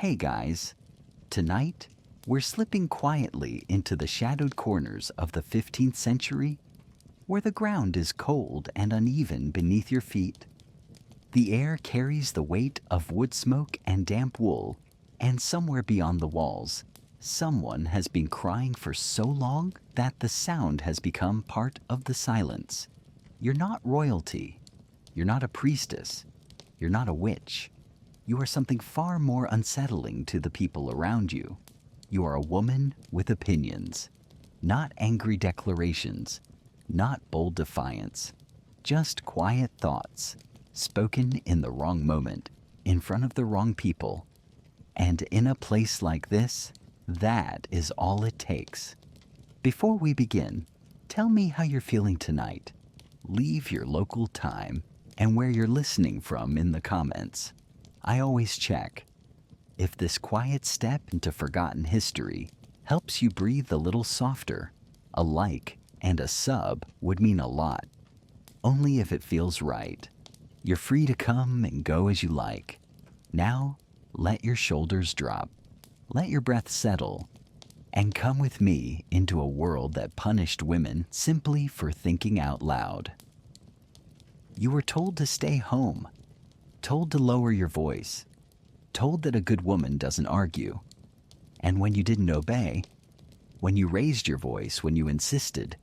Hey guys, tonight we're slipping quietly into the shadowed corners of the 15th century where the ground is cold and uneven beneath your feet. The air carries the weight of wood smoke and damp wool, and somewhere beyond the walls, someone has been crying for so long that the sound has become part of the silence. You're not royalty. You're not a priestess. You're not a witch. You are something far more unsettling to the people around you. You are a woman with opinions, not angry declarations, not bold defiance, just quiet thoughts, spoken in the wrong moment, in front of the wrong people. And in a place like this, that is all it takes. Before we begin, tell me how you're feeling tonight. Leave your local time and where you're listening from in the comments. I always check. If this quiet step into forgotten history helps you breathe a little softer, a like and a sub would mean a lot. Only if it feels right. You're free to come and go as you like. Now, let your shoulders drop. Let your breath settle. And come with me into a world that punished women simply for thinking out loud. You were told to stay home. Told to lower your voice, told that a good woman doesn't argue. And when you didn't obey, when you raised your voice, when you insisted,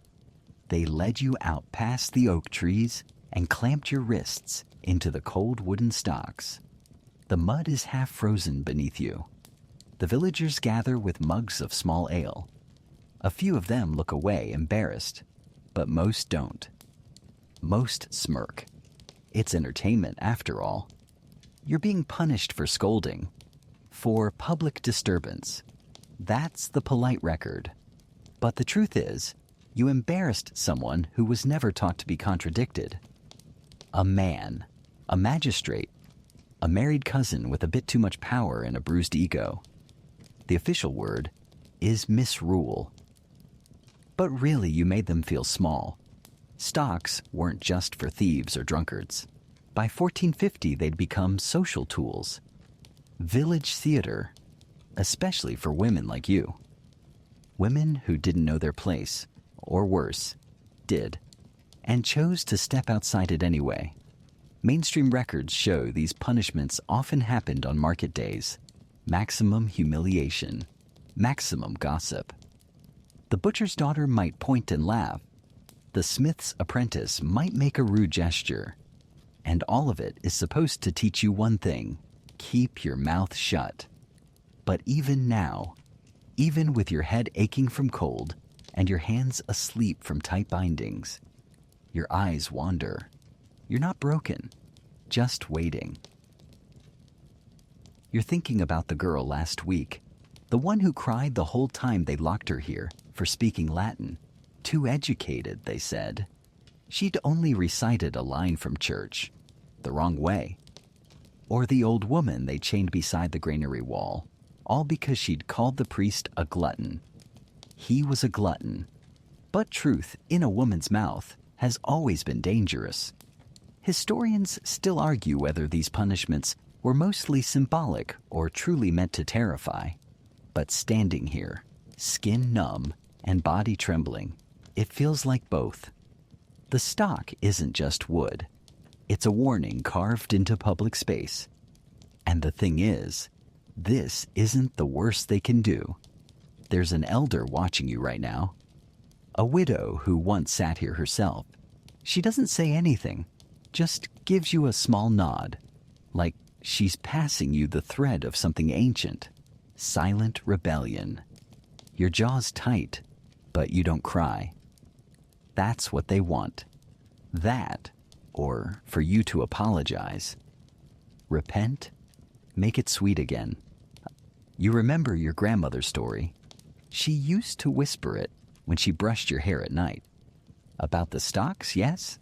they led you out past the oak trees and clamped your wrists into the cold wooden stocks. The mud is half frozen beneath you. The villagers gather with mugs of small ale. A few of them look away, embarrassed, but most don't. Most smirk. It's entertainment, after all. You're being punished for scolding, for public disturbance. That's the polite record. But the truth is, you embarrassed someone who was never taught to be contradicted. A man, a magistrate, a married cousin with a bit too much power and a bruised ego. The official word is misrule. But really, you made them feel small. Stocks weren't just for thieves or drunkards. By 1450, they'd become social tools. Village theater, especially for women like you. Women who didn't know their place, or worse, did, and chose to step outside it anyway. Mainstream records show these punishments often happened on market days. Maximum humiliation, maximum gossip. The butcher's daughter might point and laugh. The smith's apprentice might make a rude gesture. And all of it is supposed to teach you one thing: keep your mouth shut. But even now, even with your head aching from cold and your hands asleep from tight bindings, your eyes wander. You're not broken, just waiting. You're thinking about the girl last week, the one who cried the whole time they locked her here for speaking Latin. Too educated, they said. She'd only recited a line from church, the wrong way. Or the old woman they chained beside the granary wall, all because she'd called the priest a glutton. He was a glutton. But truth in a woman's mouth has always been dangerous. Historians still argue whether these punishments were mostly symbolic or truly meant to terrify. But standing here, skin numb and body trembling, it feels like both. The stock isn't just wood. It's a warning carved into public space. And the thing is, this isn't the worst they can do. There's an elder watching you right now. A widow who once sat here herself. She doesn't say anything, just gives you a small nod, like she's passing you the thread of something ancient. Silent rebellion. Your jaw's tight, but you don't cry. That's what they want. That, or for you to apologize. Repent, make it sweet again. You remember your grandmother's story. She used to whisper it when she brushed your hair at night. About the stocks, yes,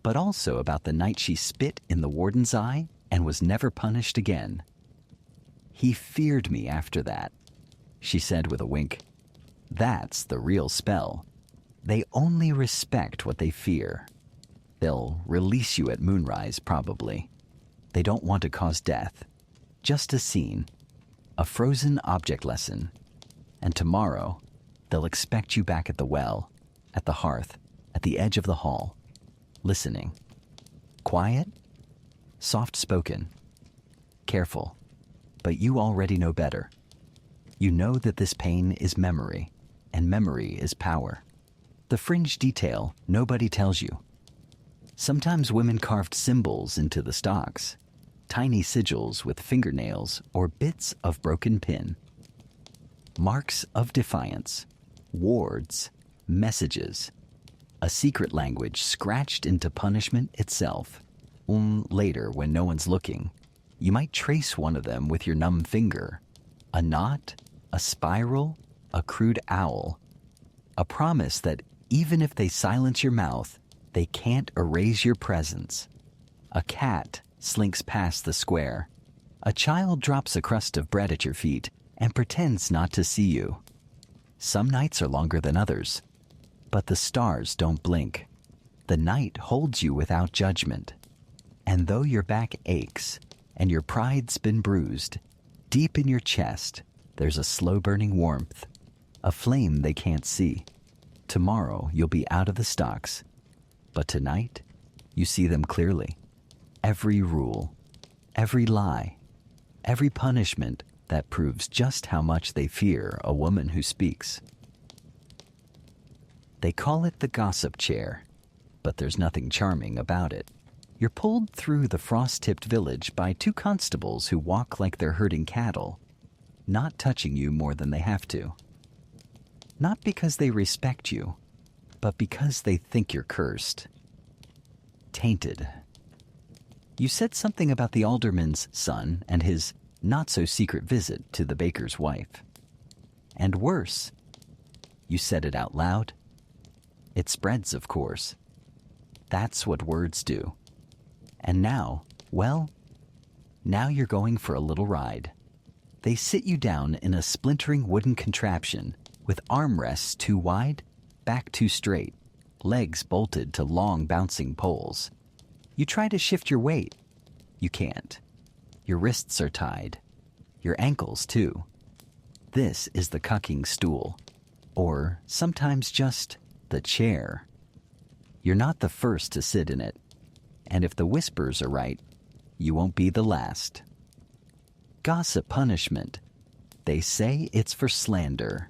but also about the night she spit in the warden's eye and was never punished again. He feared me after that, she said with a wink. That's the real spell. They only respect what they fear. They'll release you at moonrise, probably. They don't want to cause death. Just a scene. a frozen object lesson. And tomorrow, they'll expect you back at the well, at the hearth, at the edge of the hall, listening. Quiet, soft-spoken, careful, but you already know better. You know that this pain is memory, and memory is power. The fringe detail nobody tells you. Sometimes women carved symbols into the stocks, tiny sigils with fingernails or bits of broken pin. Marks of defiance, wards, messages, a secret language scratched into punishment itself. Later, when no one's looking, you might trace one of them with your numb finger. A knot, a spiral, a crude owl. A promise that even if they silence your mouth, they can't erase your presence. A cat slinks past the square. A child drops a crust of bread at your feet and pretends not to see you. Some nights are longer than others, but the stars don't blink. The night holds you without judgment. And though your back aches and your pride's been bruised, deep in your chest, there's a slow-burning warmth, a flame they can't see. Tomorrow you'll be out of the stocks, but tonight you see them clearly. Every rule, every lie, every punishment that proves just how much they fear a woman who speaks. They call it the gossip chair, but there's nothing charming about it. You're pulled through the frost-tipped village by two constables who walk like they're herding cattle, not touching you more than they have to. Not because they respect you, but because they think you're cursed. Tainted. You said something about the alderman's son and his not-so-secret visit to the baker's wife. And worse, you said it out loud. It spreads, of course. That's what words do. And now, well, now you're going for a little ride. They sit you down in a splintering wooden contraption with armrests too wide, back too straight, legs bolted to long bouncing poles. You try to shift your weight. You can't. Your wrists are tied. Your ankles, too. This is the cucking stool, or sometimes just the chair. You're not the first to sit in it, and if the whispers are right, you won't be the last. Gossip punishment. They say it's for slander,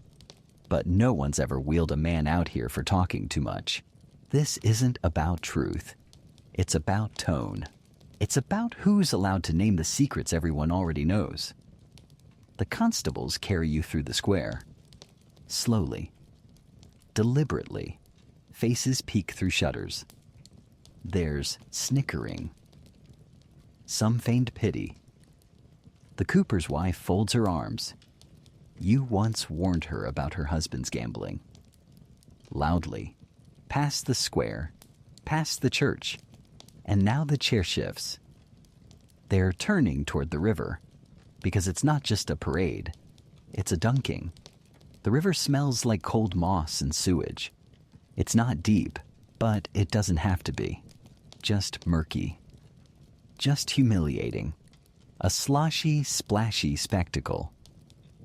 but no one's ever wheeled a man out here for talking too much. This isn't about truth. It's about tone. It's about who's allowed to name the secrets everyone already knows. The constables carry you through the square. Slowly. Deliberately. Faces peek through shutters. There's snickering. Some feigned pity. The cooper's wife folds her arms. You once warned her about her husband's gambling. Loudly. Past the square. Past the church. And now the chair shifts. They're turning toward the river, because it's not just a parade, it's a dunking. The river smells like cold moss and sewage. It's not deep, but it doesn't have to be. Just murky. Just humiliating. A sloshy, splashy spectacle.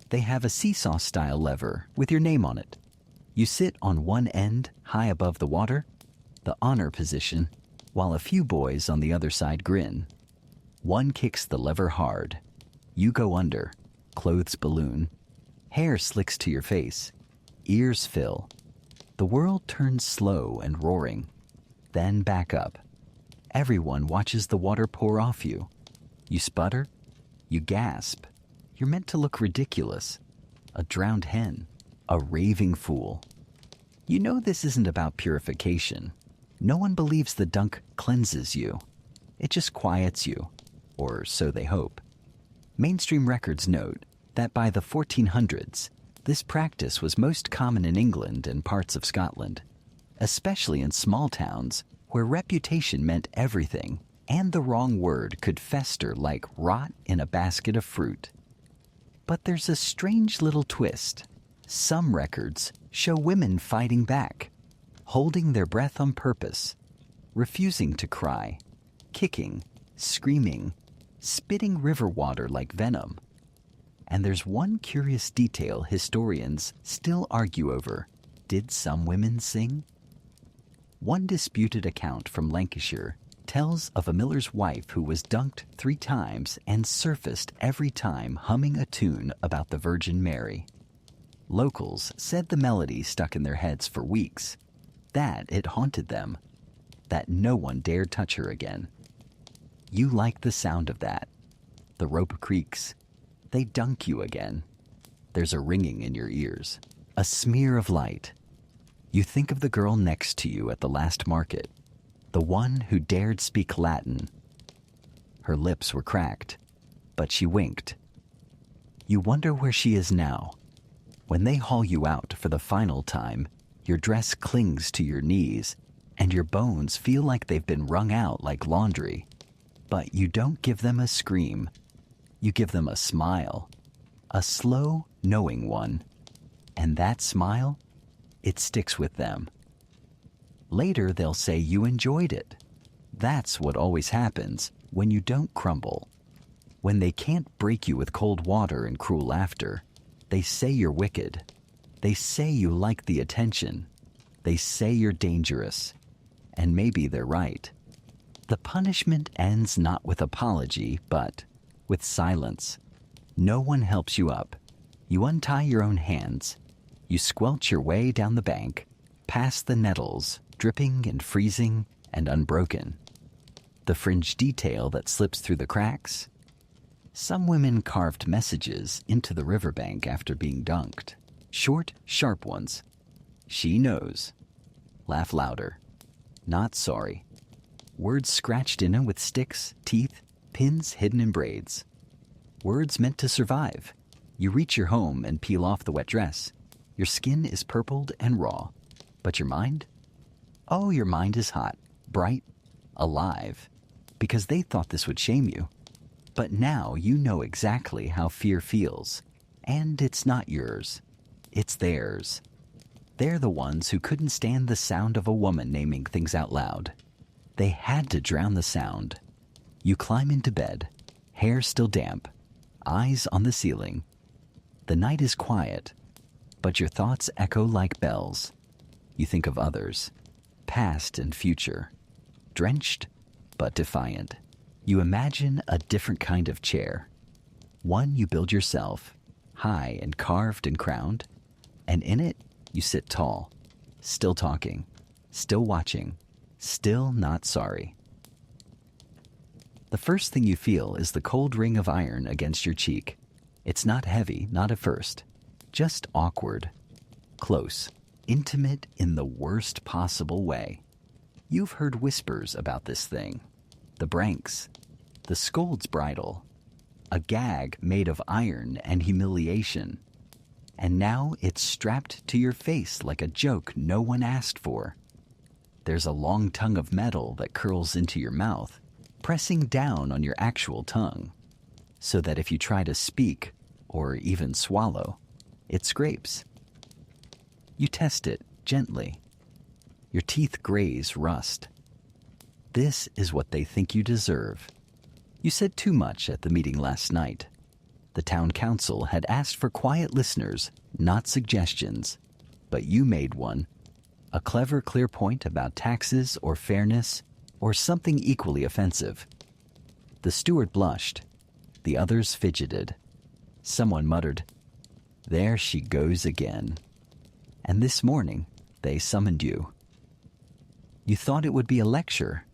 They have a seesaw-style lever with your name on it. You sit on one end, high above the water, the honor position, while a few boys on the other side grin. One kicks the lever hard. You go under, clothes balloon. Hair slicks to your face. Ears fill. The world turns slow and roaring. Then back up. Everyone watches the water pour off you. You sputter. You gasp. You're meant to look ridiculous. A drowned hen. A raving fool. You know this isn't about purification. No one believes the dunk cleanses you. It just quiets you. Or so they hope. Mainstream records note that by the 1400s, this practice was most common in England and parts of Scotland, especially in small towns where reputation meant everything and the wrong word could fester like rot in a basket of fruit. But there's a strange little twist. Some records show women fighting back, holding their breath on purpose, refusing to cry, kicking, screaming, spitting river water like venom. And there's one curious detail historians still argue over. Did some women sing? One disputed account from Lancashire tells of a miller's wife who was dunked 3 times and surfaced every time humming a tune about the Virgin Mary. Locals said the melody stuck in their heads for weeks, that it haunted them, that no one dared touch her again. You like the sound of that. The rope creaks. They dunk you again. There's a ringing in your ears, a smear of light. You think of the girl next to you at the last market, the one who dared speak Latin. Her lips were cracked, but she winked. You wonder where she is now. When they haul you out for the final time, your dress clings to your knees, and your bones feel like they've been wrung out like laundry. But you don't give them a scream. You give them a smile, a slow, knowing one. And that smile, it sticks with them. Later, they'll say you enjoyed it. That's what always happens when you don't crumble. When they can't break you with cold water and cruel laughter, they say you're wicked. They say you like the attention. They say you're dangerous. And maybe they're right. The punishment ends not with apology, but with silence. No one helps you up. You untie your own hands. You squelch your way down the bank, past the nettles, dripping and freezing and unbroken. The fringe detail that slips through the cracks. Some women carved messages into the riverbank after being dunked. Short, sharp ones. She knows. Laugh louder. Not sorry. Words scratched in with sticks, teeth, pins hidden in braids. Words meant to survive. You reach your home and peel off the wet dress. Your skin is purpled and raw. But your mind? Oh, your mind is hot, bright, alive. Because they thought this would shame you. But now you know exactly how fear feels. And it's not yours. It's theirs. They're the ones who couldn't stand the sound of a woman naming things out loud. They had to drown the sound. You climb into bed, hair still damp, eyes on the ceiling. The night is quiet, but your thoughts echo like bells. You think of others, past and future, drenched but defiant. You imagine a different kind of chair, one you build yourself, high and carved and crowned, and in it you sit tall, still talking, still watching, still not sorry. The first thing you feel is the cold ring of iron against your cheek. It's not heavy, not at first, just awkward, close, intimate in the worst possible way. You've heard whispers about this thing. The branks, the scold's bridle, a gag made of iron and humiliation. And now it's strapped to your face like a joke no one asked for. There's a long tongue of metal that curls into your mouth, pressing down on your actual tongue, so that if you try to speak or even swallow, it scrapes. You test it gently. Your teeth graze rust. This is what they think you deserve. You said too much at the meeting last night. The town council had asked for quiet listeners, not suggestions, but you made one. A clever, clear point about taxes or fairness or something equally offensive. The steward blushed. The others fidgeted. Someone muttered, "There she goes again." And this morning, they summoned you. You thought it would be a lecture.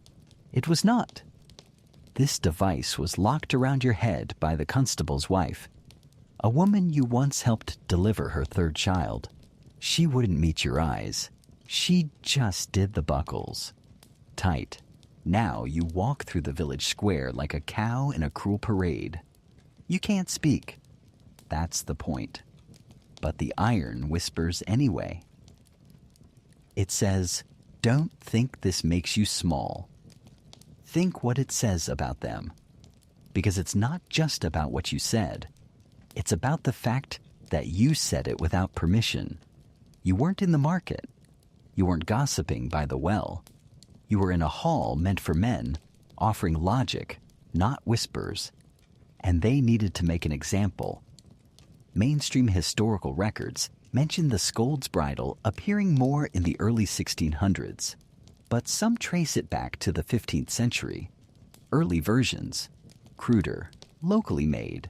It was not. This device was locked around your head by the constable's wife, a woman you once helped deliver her 3rd child. She wouldn't meet your eyes. She just did the buckles. Tight. Now you walk through the village square like a cow in a cruel parade. You can't speak. That's the point. But the iron whispers anyway. It says, "Don't think this makes you small. Think what it says about them." Because it's not just about what you said. It's about the fact that you said it without permission. You weren't in the market. You weren't gossiping by the well. You were in a hall meant for men, offering logic, not whispers. And they needed to make an example. Mainstream historical records mention the scold's bridle appearing more in the early 1600s, but some trace it back to the 15th century. Early versions, cruder, locally made,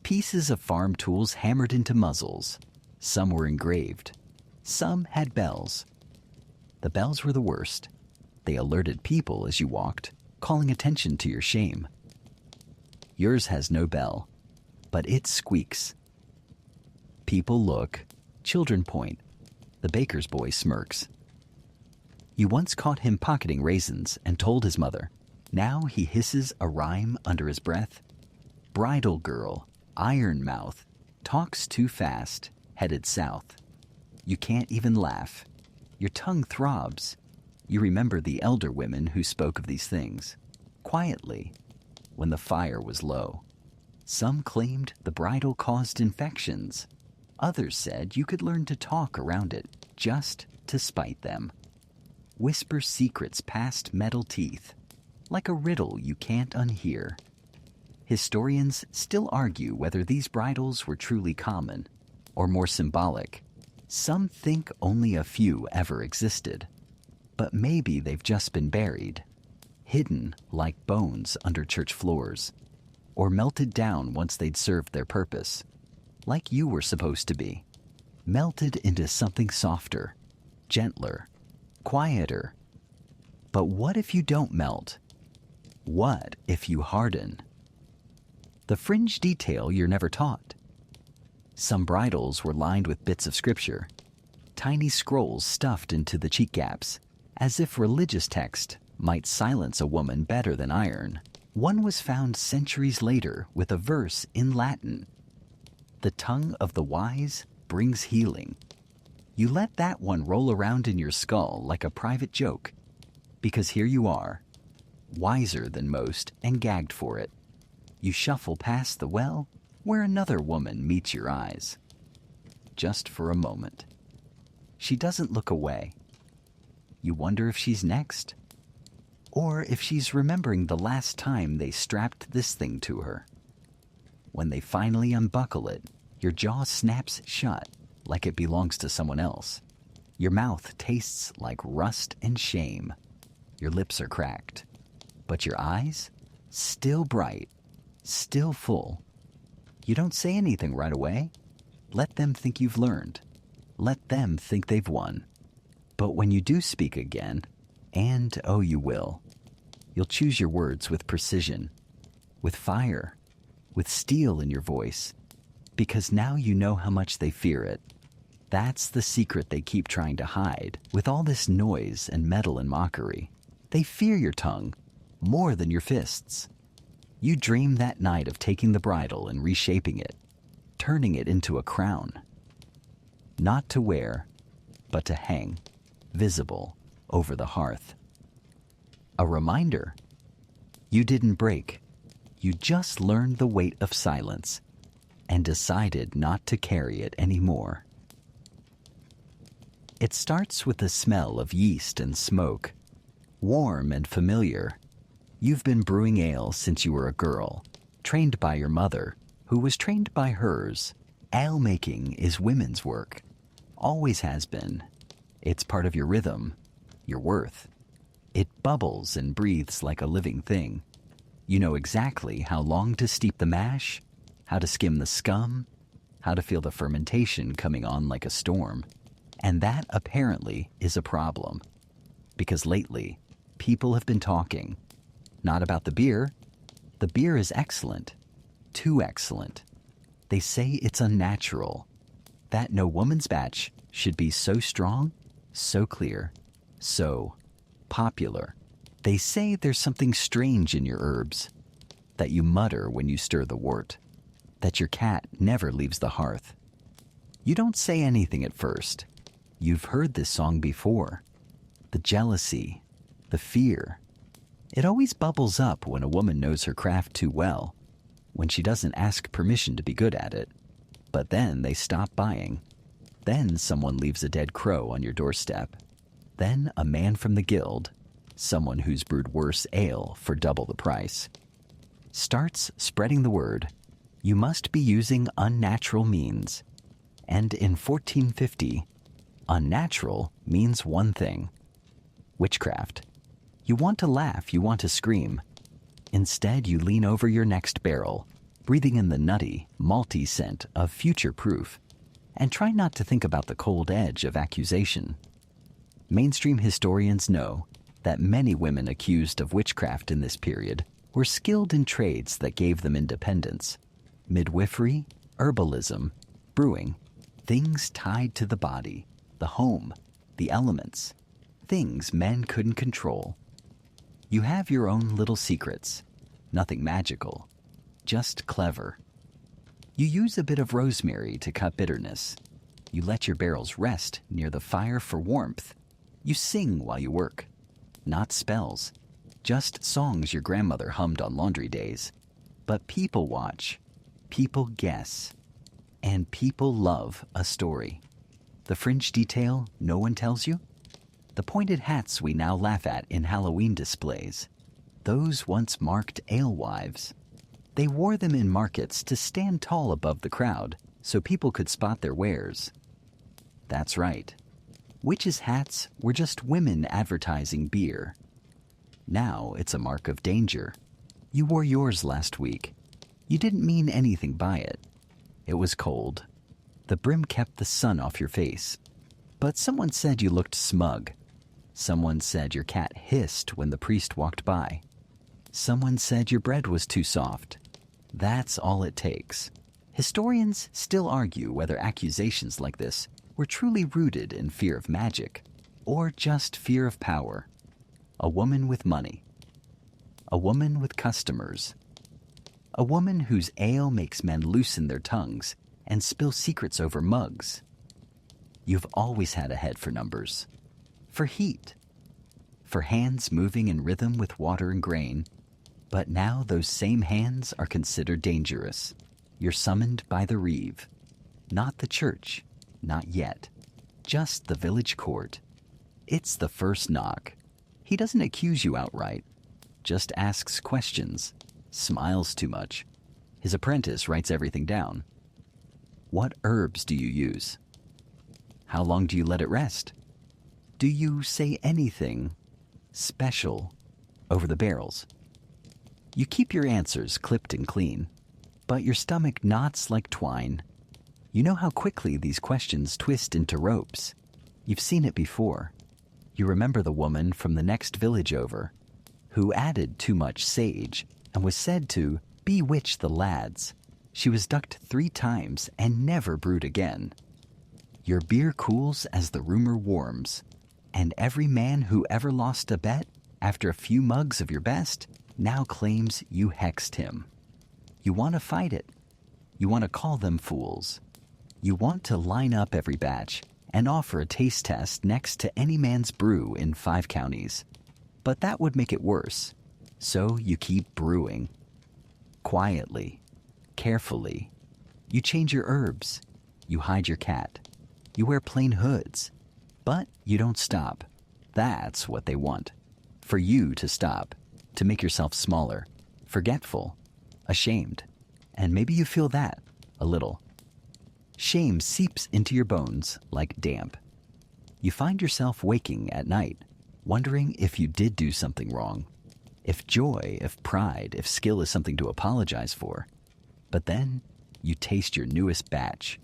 pieces of farm tools hammered into muzzles. Some were engraved. Some had bells. The bells were the worst. They alerted people as you walked, calling attention to your shame. Yours has no bell, but it squeaks. People look, children point, the baker's boy smirks. You once caught him pocketing raisins and told his mother. Now he hisses a rhyme under his breath. Bridal girl, iron mouth, talks too fast, headed south. You can't even laugh. Your tongue throbs. You remember the elder women who spoke of these things, quietly, when the fire was low. Some claimed the bridle caused infections. Others said you could learn to talk around it, just to spite them. Whisper secrets past metal teeth, like a riddle you can't unhear. Historians still argue whether these bridles were truly common, or more symbolic. Some think only a few ever existed, but maybe they've just been buried, hidden like bones under church floors, or melted down once they'd served their purpose, like you were supposed to be, melted into something softer, gentler, quieter. But what if you don't melt? What if you harden? The fringe detail you're never taught. Some bridles were lined with bits of scripture, tiny scrolls stuffed into the cheek gaps, as if religious text might silence a woman better than iron. One was found centuries later with a verse in Latin. The tongue of the wise brings healing. You let that one roll around in your skull like a private joke, because here you are, wiser than most and gagged for it. You shuffle past the well where another woman meets your eyes. Just for a moment. She doesn't look away. You wonder if she's next, or if she's remembering the last time they strapped this thing to her. When they finally unbuckle it, your jaw snaps shut like it belongs to someone else. Your mouth tastes like rust and shame. Your lips are cracked, but your eyes, still bright, still full. You don't say anything right away. Let them think you've learned. Let them think they've won. But when you do speak again, and oh you will, you'll choose your words with precision, with fire, with steel in your voice, because now you know how much they fear it. That's the secret they keep trying to hide with all this noise and metal and mockery. They fear your tongue more than your fists. You dream that night of taking the bridle and reshaping it, turning it into a crown. Not to wear, but to hang, visible, over the hearth. A reminder. You didn't break. You just learned the weight of silence and decided not to carry it anymore. It starts with the smell of yeast and smoke, warm and familiar. You've been brewing ale since you were a girl, trained by your mother, who was trained by hers. Ale making is women's work. Always has been. It's part of your rhythm, your worth. It bubbles and breathes like a living thing. You know exactly how long to steep the mash, how to skim the scum, how to feel the fermentation coming on like a storm. And that apparently is a problem, because lately, people have been talking. Not about the beer. The beer is excellent. Too excellent. They say it's unnatural. That no woman's batch should be so strong, so clear, so popular. They say there's something strange in your herbs, that you mutter when you stir the wort, that your cat never leaves the hearth. You don't say anything at first. You've heard this song before. The jealousy, the fear. It always bubbles up when a woman knows her craft too well, when she doesn't ask permission to be good at it. But then they stop buying. Then someone leaves a dead crow on your doorstep. Then a man from the guild, someone who's brewed worse ale for double the price, starts spreading the word. you must be using unnatural means. And in 1450, unnatural means one thing: witchcraft. You want to laugh, you want to scream. Instead, you lean over your next barrel, breathing in the nutty, malty scent of future proof, and try not to think about the cold edge of accusation. Mainstream historians know that many women accused of witchcraft in this period were skilled in trades that gave them independence: midwifery, herbalism, brewing, things tied to the body, the home, the elements, things men couldn't control. You have your own little secrets, nothing magical, just clever. You use a bit of rosemary to cut bitterness. You let your barrels rest near the fire for warmth. You sing while you work. Not spells, just songs your grandmother hummed on laundry days. But people watch, people guess, and people love a story. The fringe detail no one tells you? The pointed hats we now laugh at in Halloween displays. Those once marked alewives. They wore them in markets to stand tall above the crowd so people could spot their wares. That's right. Witches' hats were just women advertising beer. Now it's a mark of danger. You wore yours last week. You didn't mean anything by it. It was cold. The brim kept the sun off your face. But someone said you looked smug. Someone said your cat hissed when the priest walked by. Someone said your bread was too soft. That's all it takes. Historians still argue whether accusations like this were truly rooted in fear of magic or just fear of power. A woman with money. A woman with customers. A woman whose ale makes men loosen their tongues and spill secrets over mugs. You've always had a head for numbers. For heat. For hands moving in rhythm with water and grain. But now those same hands are considered dangerous. You're summoned by the reeve. Not the church. Not yet. Just the village court. It's the first knock. He doesn't accuse you outright. Just asks questions. Smiles too much. His apprentice writes everything down. What herbs do you use? How long do you let it rest? Do you say anything special over the barrels? You keep your answers clipped and clean, but your stomach knots like twine. You know how quickly these questions twist into ropes. You've seen it before. You remember the woman from the next village over, who added too much sage and was said to bewitch the lads. She was ducked 3 times and never brewed again. Your beer cools as the rumor warms, and every man who ever lost a bet after a few mugs of your best now claims you hexed him. You want to fight it. You want to call them fools. You want to line up every batch and offer a taste test next to any man's brew in 5 counties. But that would make it worse. So you keep brewing. Quietly. Carefully. You change your herbs. You hide your cat. You wear plain hoods. But you don't stop. That's what they want. For you to stop. To make yourself smaller. Forgetful. Ashamed. And maybe you feel that. A little. Shame seeps into your bones like damp. You find yourself waking at night, wondering if you did do something wrong. If joy, if pride, if skill is something to apologize for. But then you taste your newest batch.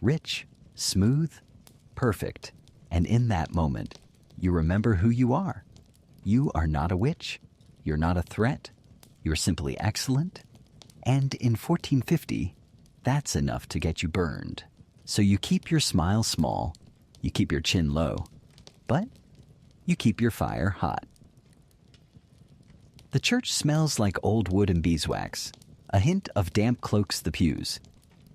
Rich, smooth, perfect. And in that moment, you remember who you are. You are not a witch. You're not a threat. You're simply excellent. And in 1450, that's enough to get you burned. So you keep your smile small. You keep your chin low. But you keep your fire hot. The church smells like old wood and beeswax. A hint of damp cloaks the pews.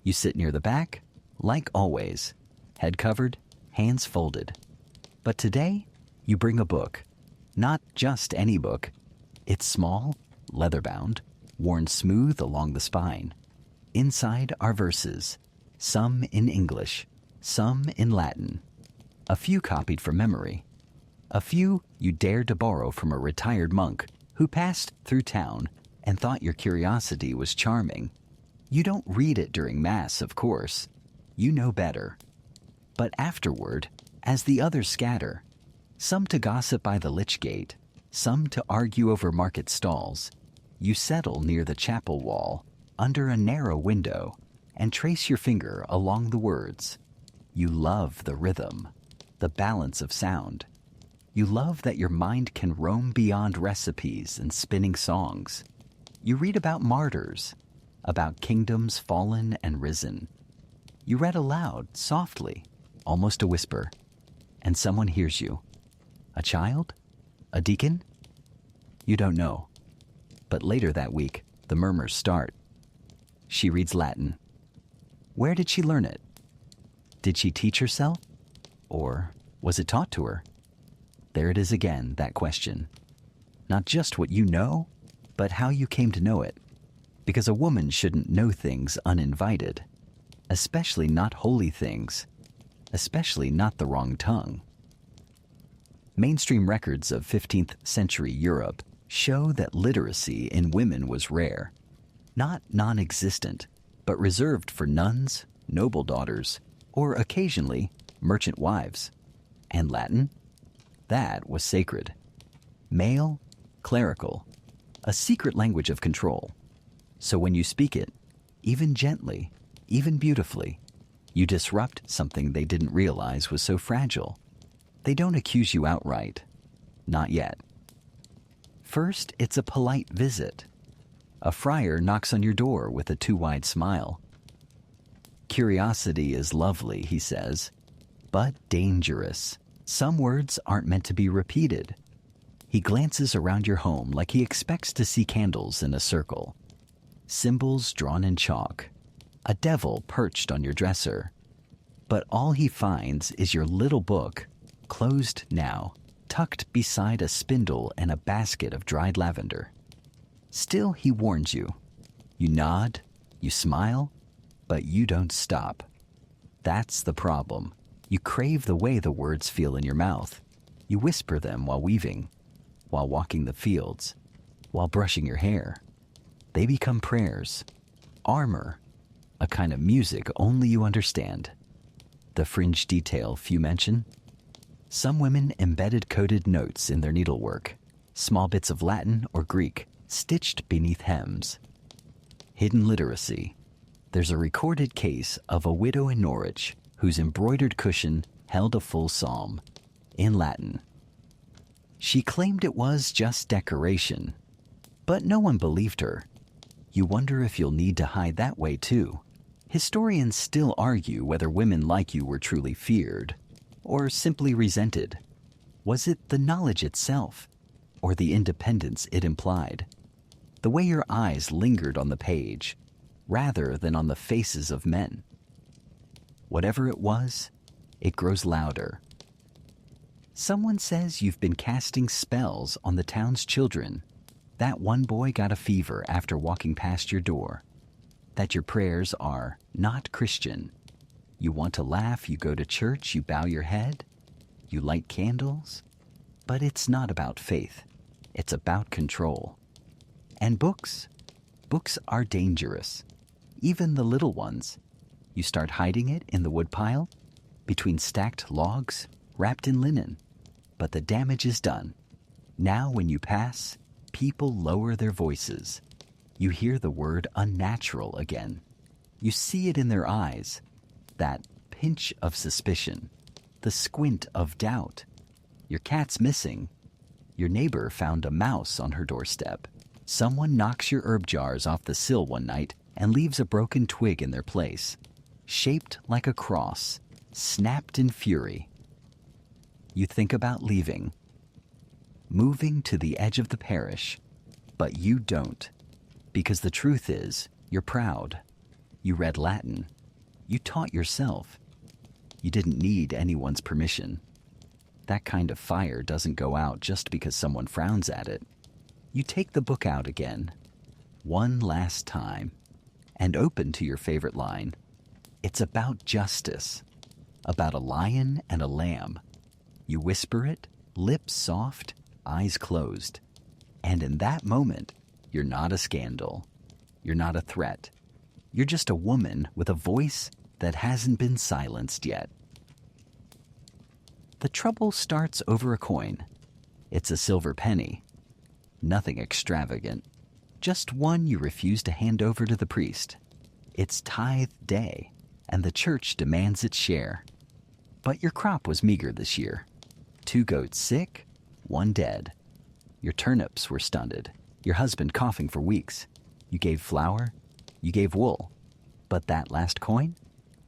You sit near the back, like always, head covered, hands folded. But today, you bring a book. Not just any book. It's small, leather-bound, worn smooth along the spine. Inside are verses, some in English, some in Latin. A few copied from memory. A few you dared to borrow from a retired monk who passed through town and thought your curiosity was charming. You don't read it during Mass, of course. You know better. But afterward, as the others scatter, some to gossip by the lich gate, some to argue over market stalls, you settle near the chapel wall, under a narrow window, and trace your finger along the words. You love the rhythm, the balance of sound. You love that your mind can roam beyond recipes and spinning songs. You read about martyrs, about kingdoms fallen and risen. You read aloud, softly, almost a whisper, and someone hears you. A child? A deacon? You don't know. But later that week, the murmurs start. She reads Latin. Where did she learn it? Did she teach herself? Or was it taught to her? There it is again, that question. Not just what you know, but how you came to know it. Because a woman shouldn't know things uninvited, especially not holy things, especially not the wrong tongue. Mainstream records of 15th century Europe show that literacy in women was rare, not non-existent, but reserved for nuns, noble daughters, or occasionally merchant wives. And Latin? That was sacred. Male, clerical, a secret language of control. So when you speak it, even gently, even beautifully, you disrupt something they didn't realize was so fragile. They don't accuse you outright. Not yet. First, it's a polite visit. A friar knocks on your door with a too-wide smile. Curiosity is lovely, he says, but dangerous. Some words aren't meant to be repeated. He glances around your home like he expects to see candles in a circle. Symbols drawn in chalk. A devil perched on your dresser. But all he finds is your little book, closed now, tucked beside a spindle and a basket of dried lavender. Still, he warns you. You nod, you smile, but you don't stop. That's the problem. You crave the way the words feel in your mouth. You whisper them while weaving, while walking the fields, while brushing your hair. They become prayers, armor, a kind of music only you understand. The fringe detail few mention. Some women embedded coded notes in their needlework, small bits of Latin or Greek stitched beneath hems. Hidden literacy. There's a recorded case of a widow in Norwich whose embroidered cushion held a full psalm, in Latin. She claimed it was just decoration, but no one believed her. You wonder if you'll need to hide that way too. Historians still argue whether women like you were truly feared, or simply resented. Was it the knowledge itself, or the independence it implied? The way your eyes lingered on the page, rather than on the faces of men. Whatever it was, it grows louder. Someone says you've been casting spells on the town's children. That one boy got a fever after walking past your door. That your prayers are not Christian. You want to laugh, you go to church, you bow your head, you light candles. But it's not about faith. It's about control. And books? Books are dangerous. Even the little ones. You start hiding it in the woodpile, between stacked logs, wrapped in linen. But the damage is done. Now when you pass, people lower their voices. You hear the word unnatural again. You see it in their eyes, that pinch of suspicion, the squint of doubt. Your cat's missing. Your neighbor found a mouse on her doorstep. Someone knocks your herb jars off the sill one night and leaves a broken twig in their place, shaped like a cross, snapped in fury. You think about leaving, moving to the edge of the parish, but you don't, because the truth is, you're proud. You read Latin. You taught yourself. You didn't need anyone's permission. That kind of fire doesn't go out just because someone frowns at it. You take the book out again, one last time, and open to your favorite line. It's about justice, about a lion and a lamb. You whisper it, lips soft, eyes closed. And in that moment, you're not a scandal. You're not a threat. You're just a woman with a voice that hasn't been silenced yet. The trouble starts over a coin. It's a silver penny. Nothing extravagant. Just one you refuse to hand over to the priest. It's tithe day, and the church demands its share. But your crop was meager this year. 2 goats sick, 1 dead. Your turnips were stunted, your husband coughing for weeks. You gave flour, you gave wool. But that last coin?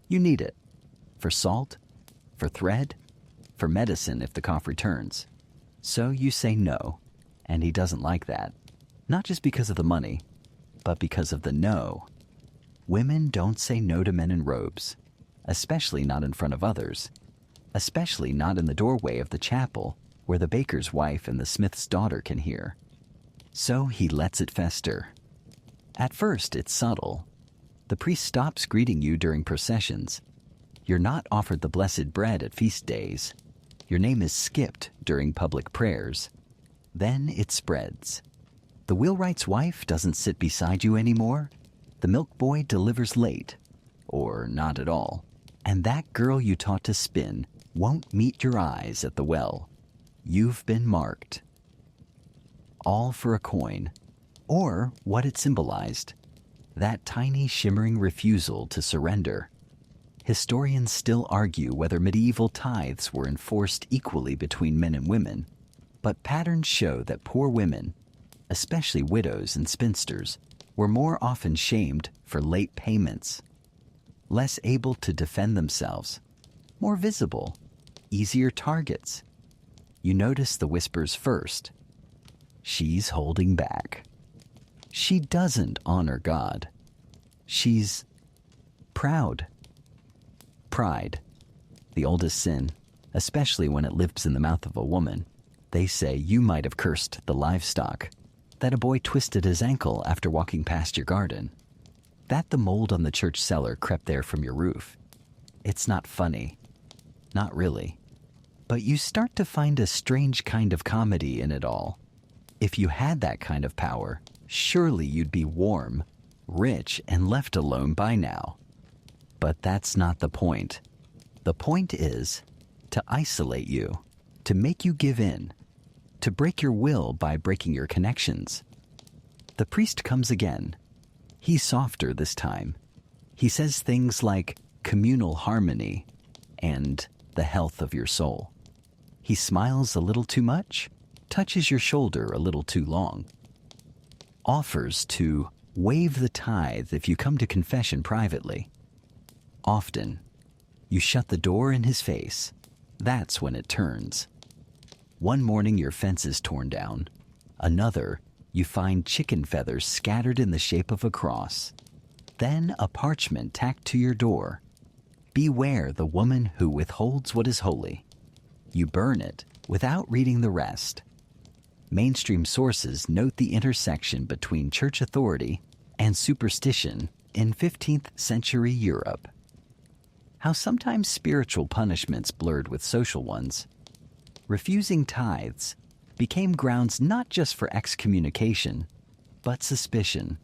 You need it. For salt, for thread, for medicine if the cough returns. So you say no, and he doesn't like that. Not just because of the money, but because of the no. Women don't say no to men in robes, especially not in front of others, especially not in the doorway of the chapel where the baker's wife and the smith's daughter can hear. So he lets it fester. At first, it's subtle. The priest stops greeting you during processions. You're not offered the blessed bread at feast days. Your name is skipped during public prayers. Then it spreads. The wheelwright's wife doesn't sit beside you anymore. The milk boy delivers late, or not at all. And that girl you taught to spin won't meet your eyes at the well. You've been marked. All for a coin, or what it symbolized. That tiny shimmering refusal to surrender. Historians still argue whether medieval tithes were enforced equally between men and women, but patterns show that poor women, especially widows and spinsters, were more often shamed for late payments, less able to defend themselves, more visible, easier targets. You notice the whispers first. She's holding back. She doesn't honor God. She's proud. Pride, the oldest sin, especially when it lives in the mouth of a woman. They say you might have cursed the livestock, that a boy twisted his ankle after walking past your garden, that the mold on the church cellar crept there from your roof. It's not funny. Not really. But you start to find a strange kind of comedy in it all. If you had that kind of power, surely you'd be warm, rich, and left alone by now. But that's not the point. The point is to isolate you, to make you give in, to break your will by breaking your connections. The priest comes again. He's softer this time. He says things like communal harmony and the health of your soul. He smiles a little too much, touches your shoulder a little too long, offers to waive the tithe if you come to confession privately. Often, you shut the door in his face. That's when it turns. One morning your fence is torn down. Another, you find chicken feathers scattered in the shape of a cross. Then a parchment tacked to your door. Beware the woman who withholds what is holy. You burn it without reading the rest. Mainstream sources note the intersection between church authority and superstition in 15th century Europe. How sometimes spiritual punishments blurred with social ones. Refusing tithes became grounds not just for excommunication, but suspicion,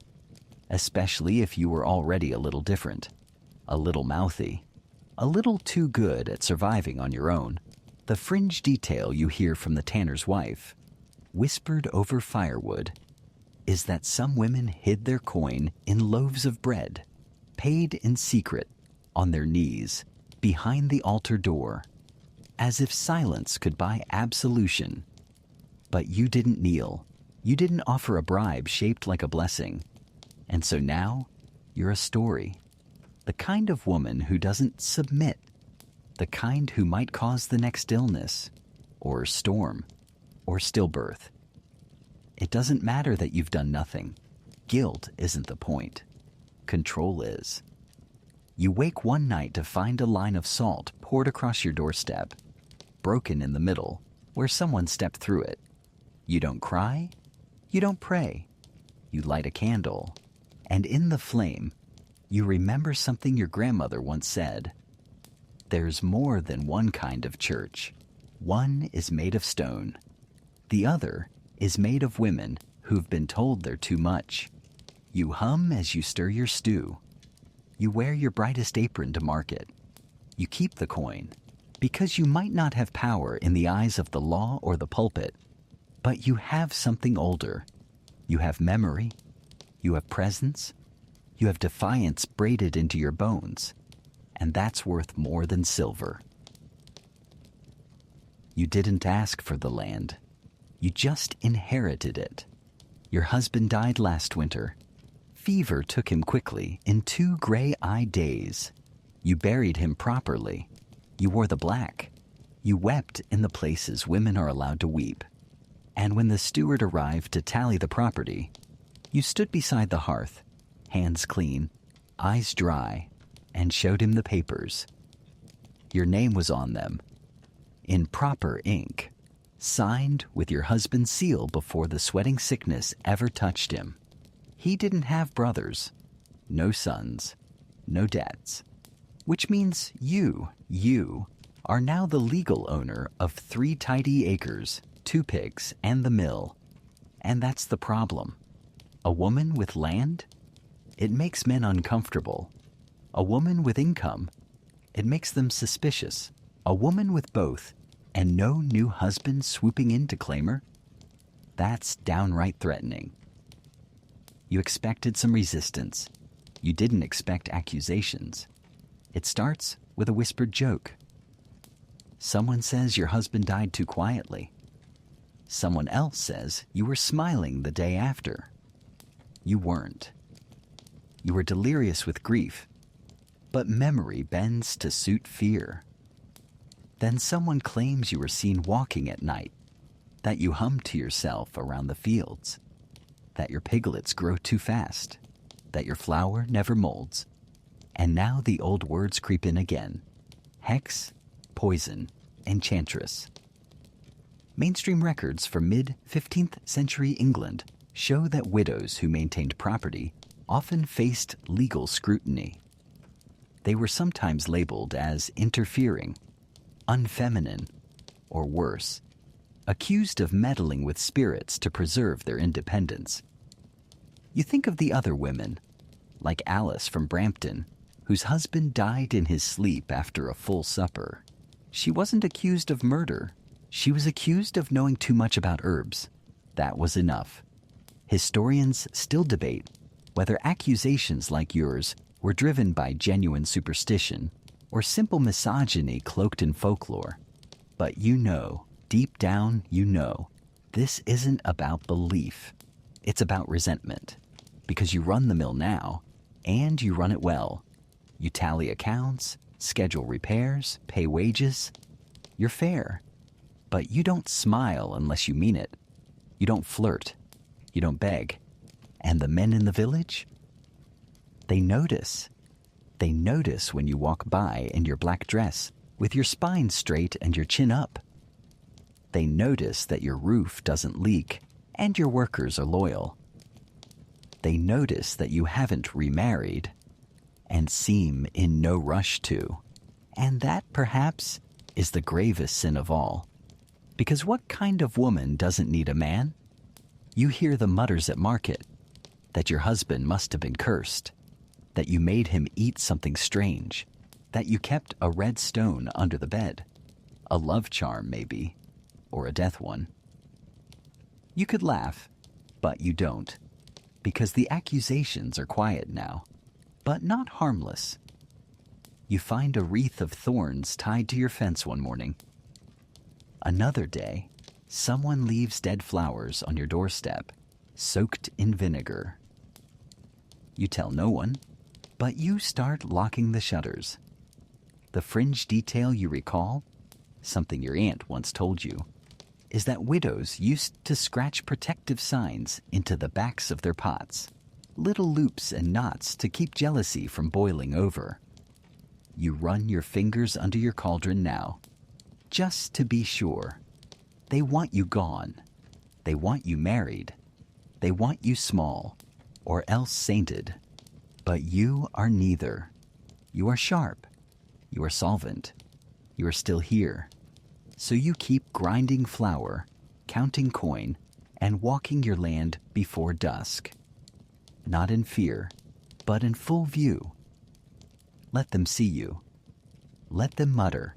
especially if you were already a little different, a little mouthy, a little too good at surviving on your own. The fringe detail you hear from the tanner's wife, whispered over firewood, is that some women hid their coin in loaves of bread, paid in secret, on their knees, behind the altar door, as if silence could buy absolution. But you didn't kneel. You didn't offer a bribe shaped like a blessing. And so now, you're a story. The kind of woman who doesn't submit. The kind who might cause the next illness, or storm, or stillbirth. It doesn't matter that you've done nothing. Guilt isn't the point. Control is. You wake one night to find a line of salt poured across your doorstep, broken in the middle, where someone stepped through it. You don't cry. You don't pray. You light a candle, and in the flame, you remember something your grandmother once said. There's more than one kind of church. One is made of stone. The other is made of women who've been told they're too much. You hum as you stir your stew. You wear your brightest apron to market. You keep the coin because you might not have power in the eyes of the law or the pulpit, but you have something older. You have memory. You have presence. You have defiance braided into your bones, and that's worth more than silver. You didn't ask for the land. You just inherited it. Your husband died last winter. Fever took him quickly in 2 gray-eyed days. You buried him properly. You wore the black. You wept in the places women are allowed to weep. And when the steward arrived to tally the property, you stood beside the hearth, hands clean, eyes dry, and showed him the papers. Your name was on them, in proper ink, signed with your husband's seal before the sweating sickness ever touched him. He didn't have brothers, no sons, no debts, which means you are now the legal owner of 3 tidy acres, 2 pigs, and the mill. And that's the problem. A woman with land? It makes men uncomfortable. A woman with income? It makes them suspicious. A woman with both, and no new husband swooping in to claim her? That's downright threatening. You expected some resistance. You didn't expect accusations. It starts with a whispered joke. Someone says your husband died too quietly. Someone else says you were smiling the day after. You weren't. You were delirious with grief, but memory bends to suit fear. Then someone claims you were seen walking at night, that you hummed to yourself around the fields, that your piglets grow too fast, that your flour never molds. And now the old words creep in again. Hex, poison, enchantress. Mainstream records from mid-15th century England show that widows who maintained property often faced legal scrutiny. They were sometimes labeled as interfering, unfeminine, or worse, accused of meddling with spirits to preserve their independence. You think of the other women, like Alice from Brampton, whose husband died in his sleep after a full supper. She wasn't accused of murder. She was accused of knowing too much about herbs. That was enough. Historians still debate whether accusations like yours were driven by genuine superstition or simple misogyny cloaked in folklore. But you know, deep down you know, this isn't about belief. It's about resentment. Because you run the mill now, and you run it well. You tally accounts, schedule repairs, pay wages. You're fair. But you don't smile unless you mean it. You don't flirt. You don't beg. And the men in the village? They notice. They notice when you walk by in your black dress, with your spine straight and your chin up. They notice that your roof doesn't leak and your workers are loyal. They notice that you haven't remarried and seem in no rush to. And that, perhaps, is the gravest sin of all. Because what kind of woman doesn't need a man? You hear the mutters at market, that your husband must have been cursed, that you made him eat something strange, that you kept a red stone under the bed, a love charm maybe, or a death one. You could laugh, but you don't, because the accusations are quiet now, but not harmless. You find a wreath of thorns tied to your fence one morning. Another day, someone leaves dead flowers on your doorstep, soaked in vinegar. You tell no one, but you start locking the shutters. The fringe detail you recall, something your aunt once told you, is that widows used to scratch protective signs into the backs of their pots, little loops and knots to keep jealousy from boiling over. You run your fingers under your cauldron now, just to be sure. They want you gone. They want you married. They want you small, or else sainted. But you are neither. You are sharp. You are solvent. You are still here. So you keep grinding flour, counting coin, and walking your land before dusk. Not in fear, but in full view. Let them see you. Let them mutter,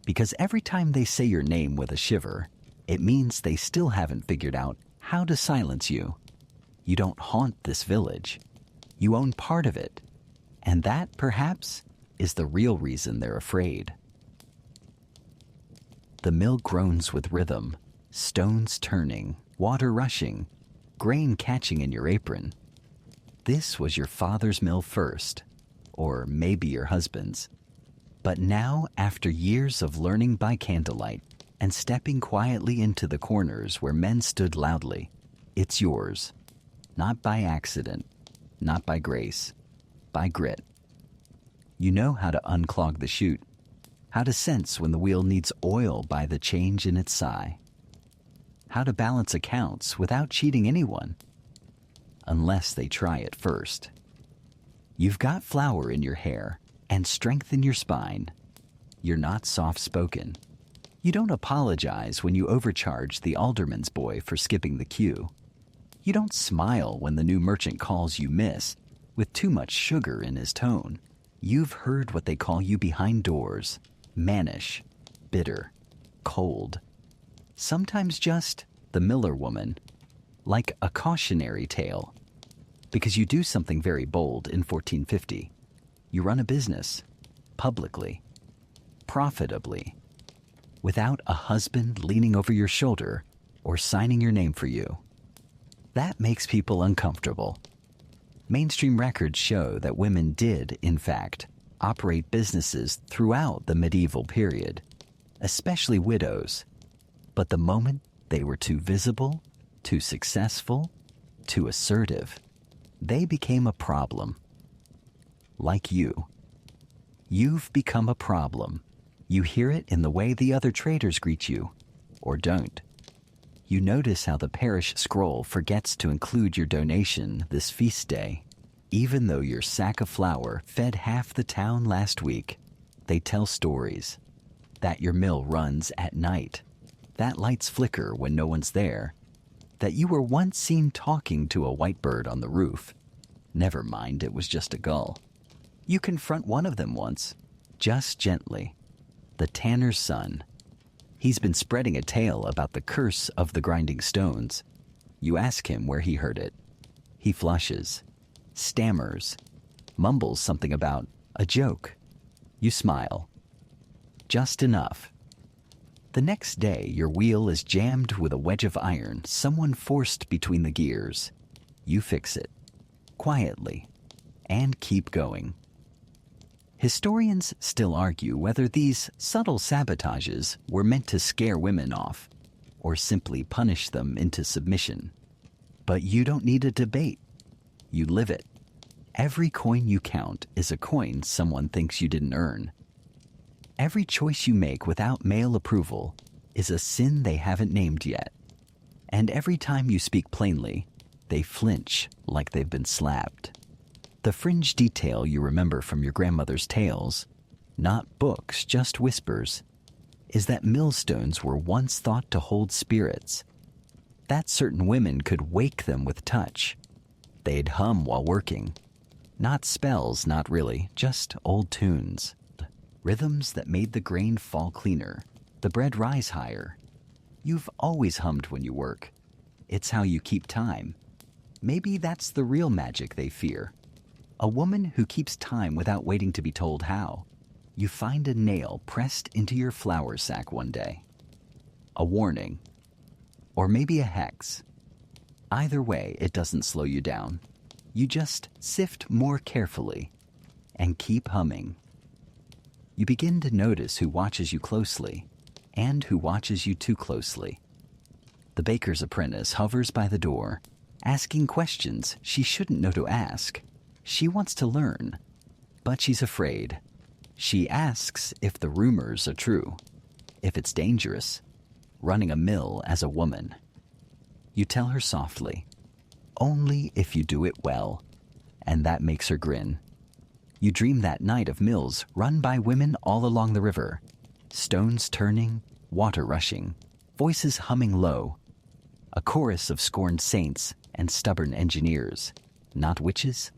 because every time they say your name with a shiver, it means they still haven't figured out how to silence you. You don't haunt this village. You own part of it. And that, perhaps, is the real reason they're afraid. The mill groans with rhythm, stones turning, water rushing, grain catching in your apron. This was your father's mill first, or maybe your husband's. But now, after years of learning by candlelight and stepping quietly into the corners where men stood loudly, it's yours. Not by accident, not by grace, by grit. You know how to unclog the chute, how to sense when the wheel needs oil by the change in its sigh, how to balance accounts without cheating anyone, unless they try it first. You've got flour in your hair and strength in your spine. You're not soft-spoken. You don't apologize when you overcharge the alderman's boy for skipping the queue. You don't smile when the new merchant calls you miss with too much sugar in his tone. You've heard what they call you behind doors: mannish, bitter, cold. Sometimes just the miller woman, like a cautionary tale. Because you do something very bold in 1450. You run a business, publicly, profitably, without a husband leaning over your shoulder or signing your name for you. That makes people uncomfortable. Mainstream records show that women did, in fact, operate businesses throughout the medieval period, especially widows. But the moment they were too visible, too successful, too assertive, they became a problem. Like you. You've become a problem. You hear it in the way the other traders greet you, or don't. You notice how the parish scroll forgets to include your donation this feast day. Even though your sack of flour fed half the town last week, they tell stories. That your mill runs at night. That lights flicker when no one's there. That you were once seen talking to a white bird on the roof. Never mind, it was just a gull. You confront one of them once, just gently. The tanner's son. He's been spreading a tale about the curse of the grinding stones. You ask him where he heard it. He flushes, stammers, mumbles something about a joke. You smile. Just enough. The next day, your wheel is jammed with a wedge of iron someone forced between the gears. You fix it, quietly, and keep going. Historians still argue whether these subtle sabotages were meant to scare women off or simply punish them into submission. But you don't need a debate. You live it. Every coin you count is a coin someone thinks you didn't earn. Every choice you make without male approval is a sin they haven't named yet. And every time you speak plainly, they flinch like they've been slapped. The fringe detail you remember from your grandmother's tales, not books, just whispers, is that millstones were once thought to hold spirits. That certain women could wake them with touch. They'd hum while working. Not spells, not really, just old tunes. Rhythms that made the grain fall cleaner, the bread rise higher. You've always hummed when you work. It's how you keep time. Maybe that's the real magic they fear. A woman who keeps time without waiting to be told how. You find a nail pressed into your flour sack one day. A warning. Or maybe a hex. Either way, it doesn't slow you down. You just sift more carefully and keep humming. You begin to notice who watches you closely and who watches you too closely. The baker's apprentice hovers by the door, asking questions she shouldn't know to ask. She wants to learn, but she's afraid. She asks if the rumors are true, if it's dangerous, running a mill as a woman. You tell her softly, only if you do it well, and that makes her grin. You dream that night of mills run by women all along the river, stones turning, water rushing, voices humming low, a chorus of scorned saints and stubborn engineers, not witches,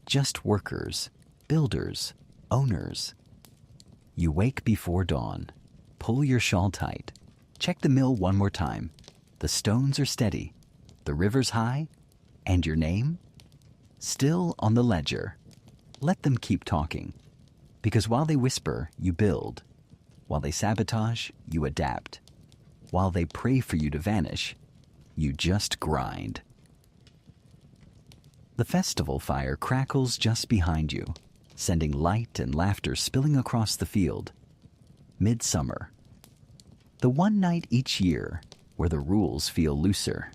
just workers, builders, owners. You wake before dawn, pull your shawl tight, check the mill one more time. The stones are steady, the river's high, and your name? Still on the ledger. Let them keep talking, because while they whisper, you build. While they sabotage, you adapt. While they pray for you to vanish, you just grind. The festival fire crackles just behind you, sending light and laughter spilling across the field. Midsummer. The one night each year where the rules feel looser,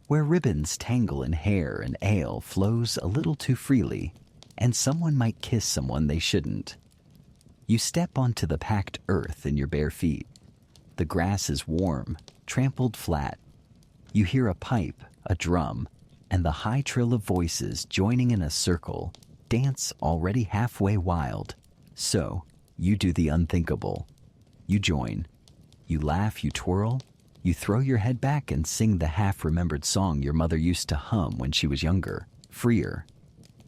where ribbons tangle in hair and ale flows a little too freely, and someone might kiss someone they shouldn't. You step onto the packed earth in your bare feet. The grass is warm, trampled flat. You hear a pipe, a drum, and the high trill of voices joining in a circle, dance already halfway wild. So, you do the unthinkable. You join. You laugh, you twirl, you throw your head back and sing the half-remembered song your mother used to hum when she was younger, freer.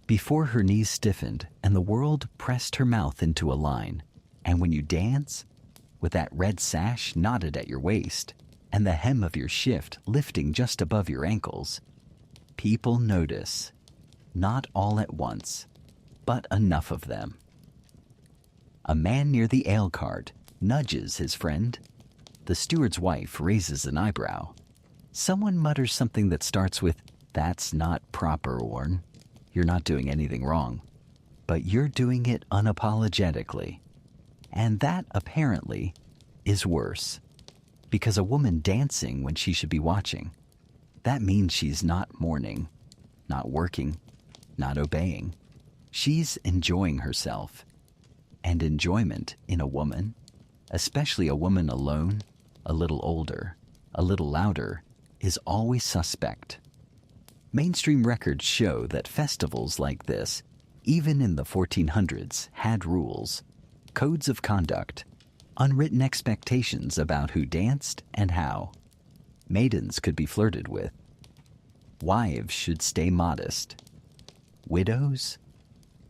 Before her knees stiffened and the world pressed her mouth into a line. And when you dance, with that red sash knotted at your waist and the hem of your shift lifting just above your ankles, people notice. Not all at once, but enough of them. A man near the ale cart nudges his friend. The steward's wife raises an eyebrow. Someone mutters something that starts with, "That's not proper, Warren. You're not doing anything wrong." But you're doing it unapologetically. And that, apparently, is worse. Because a woman dancing when she should be watching, that means she's not mourning, not working, not obeying. She's enjoying herself. And enjoyment in a woman, especially a woman alone, a little older, a little louder, is always suspect. Mainstream records show that festivals like this, even in the 1400s, had rules, codes of conduct, unwritten expectations about who danced and how. Maidens could be flirted with. Wives should stay modest. Widows?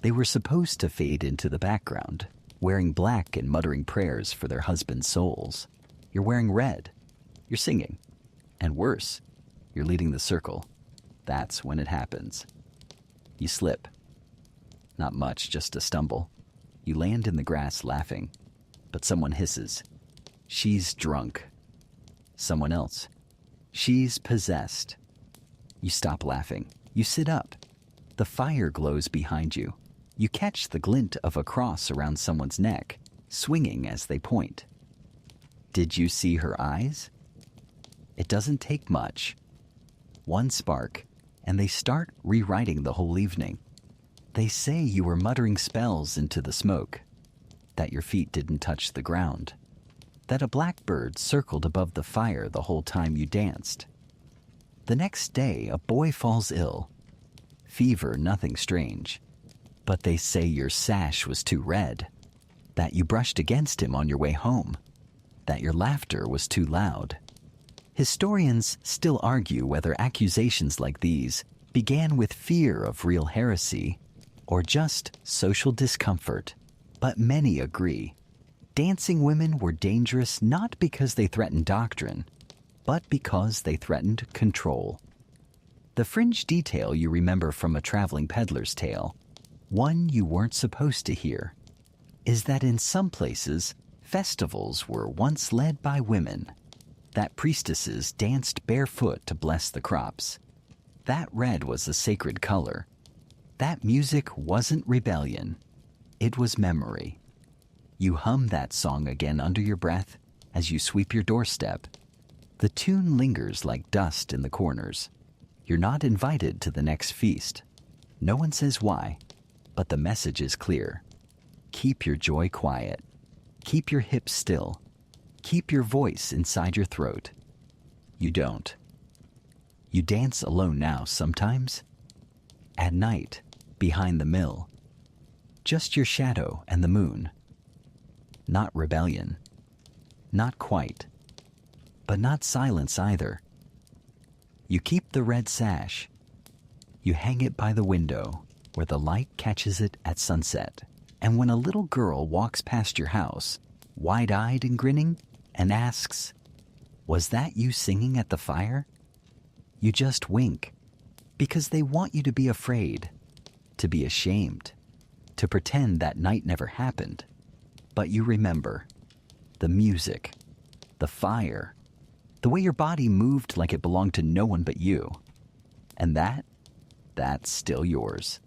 They were supposed to fade into the background, wearing black and muttering prayers for their husbands' souls. You're wearing red. You're singing. And worse, you're leading the circle. That's when it happens. You slip. Not much, just a stumble. You land in the grass laughing, but someone hisses. She's drunk. Someone else. She's possessed. You stop laughing. You sit up. The fire glows behind you. You catch the glint of a cross around someone's neck, swinging as they point. Did you see her eyes? It doesn't take much. One spark, and they start rewriting the whole evening. They say you were muttering spells into the smoke, that your feet didn't touch the ground, that a blackbird circled above the fire the whole time you danced. The next day, a boy falls ill. Fever, nothing strange. But they say your sash was too red, that you brushed against him on your way home, that your laughter was too loud. Historians still argue whether accusations like these began with fear of real heresy or just social discomfort, but many agree. Dancing women were dangerous not because they threatened doctrine, but because they threatened control. The fringe detail you remember from A Traveling Peddler's Tale, one you weren't supposed to hear, is that in some places, festivals were once led by women, that priestesses danced barefoot to bless the crops. That red was a sacred color. That music wasn't rebellion. It was memory. You hum that song again under your breath as you sweep your doorstep. The tune lingers like dust in the corners. You're not invited to the next feast. No one says why, but the message is clear. Keep your joy quiet. Keep your hips still. Keep your voice inside your throat. You don't. You dance alone now sometimes. At night, behind the mill. Just your shadow and the moon. Not rebellion. Not quite. But not silence either. You keep the red sash. You hang it by the window where the light catches it at sunset. And when a little girl walks past your house, wide-eyed and grinning, and asks, "Was that you singing at the fire?" you just wink, because they want you to be afraid, to be ashamed, to pretend that night never happened. But you remember the music, the fire, the way your body moved like it belonged to no one but you. And that's still yours.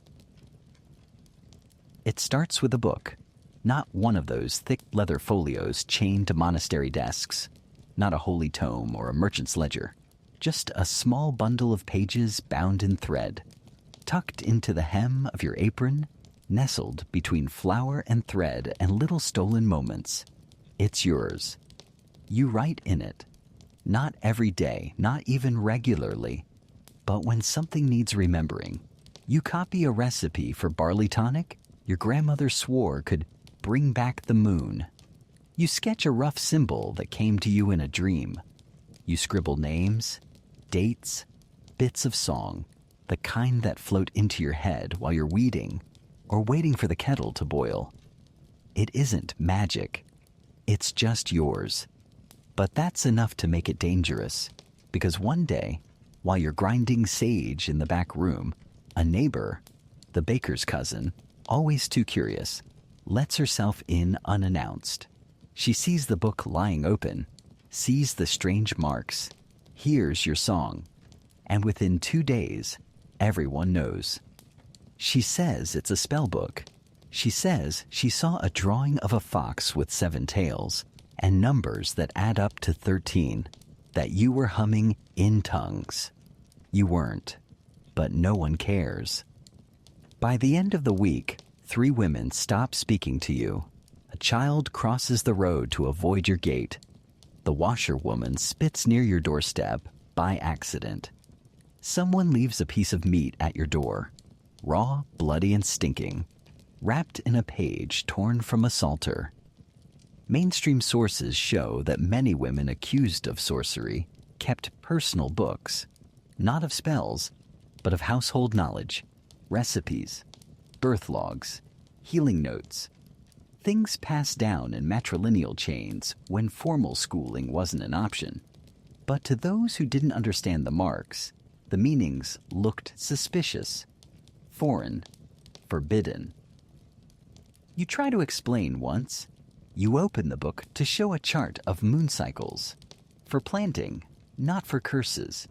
It starts with a book, not one of those thick leather folios chained to monastery desks, not a holy tome or a merchant's ledger, just a small bundle of pages bound in thread, tucked into the hem of your apron, nestled between flower and thread and little stolen moments. It's yours. You write in it. Not every day, not even regularly, but when something needs remembering. You copy a recipe for barley tonic your grandmother swore could bring back the moon. You sketch a rough symbol that came to you in a dream. You scribble names, dates, bits of song, the kind that float into your head while you're weeding or waiting for the kettle to boil. It isn't magic. It's just yours. But that's enough to make it dangerous, because one day, while you're grinding sage in the back room, a neighbor, the baker's cousin, always too curious, lets herself in unannounced. She sees the book lying open, sees the strange marks, hears your song, and within 2 days, everyone knows. She says it's a spell book. She says she saw a drawing of a fox with 7 tails and numbers that add up to 13, that you were humming in tongues. You weren't, but no one cares. By the end of the week, 3 women stop speaking to you. A child crosses the road to avoid your gate. The washerwoman spits near your doorstep by accident. Someone leaves a piece of meat at your door, raw, bloody, and stinking, wrapped in a page torn from a psalter. Mainstream sources show that many women accused of sorcery kept personal books, not of spells, but of household knowledge, recipes, birth logs, healing notes, things passed down in matrilineal chains when formal schooling wasn't an option. But to those who didn't understand the marks, the meanings looked suspicious, foreign, forbidden. You try to explain once. You open the book to show a chart of moon cycles, for planting, not for curses.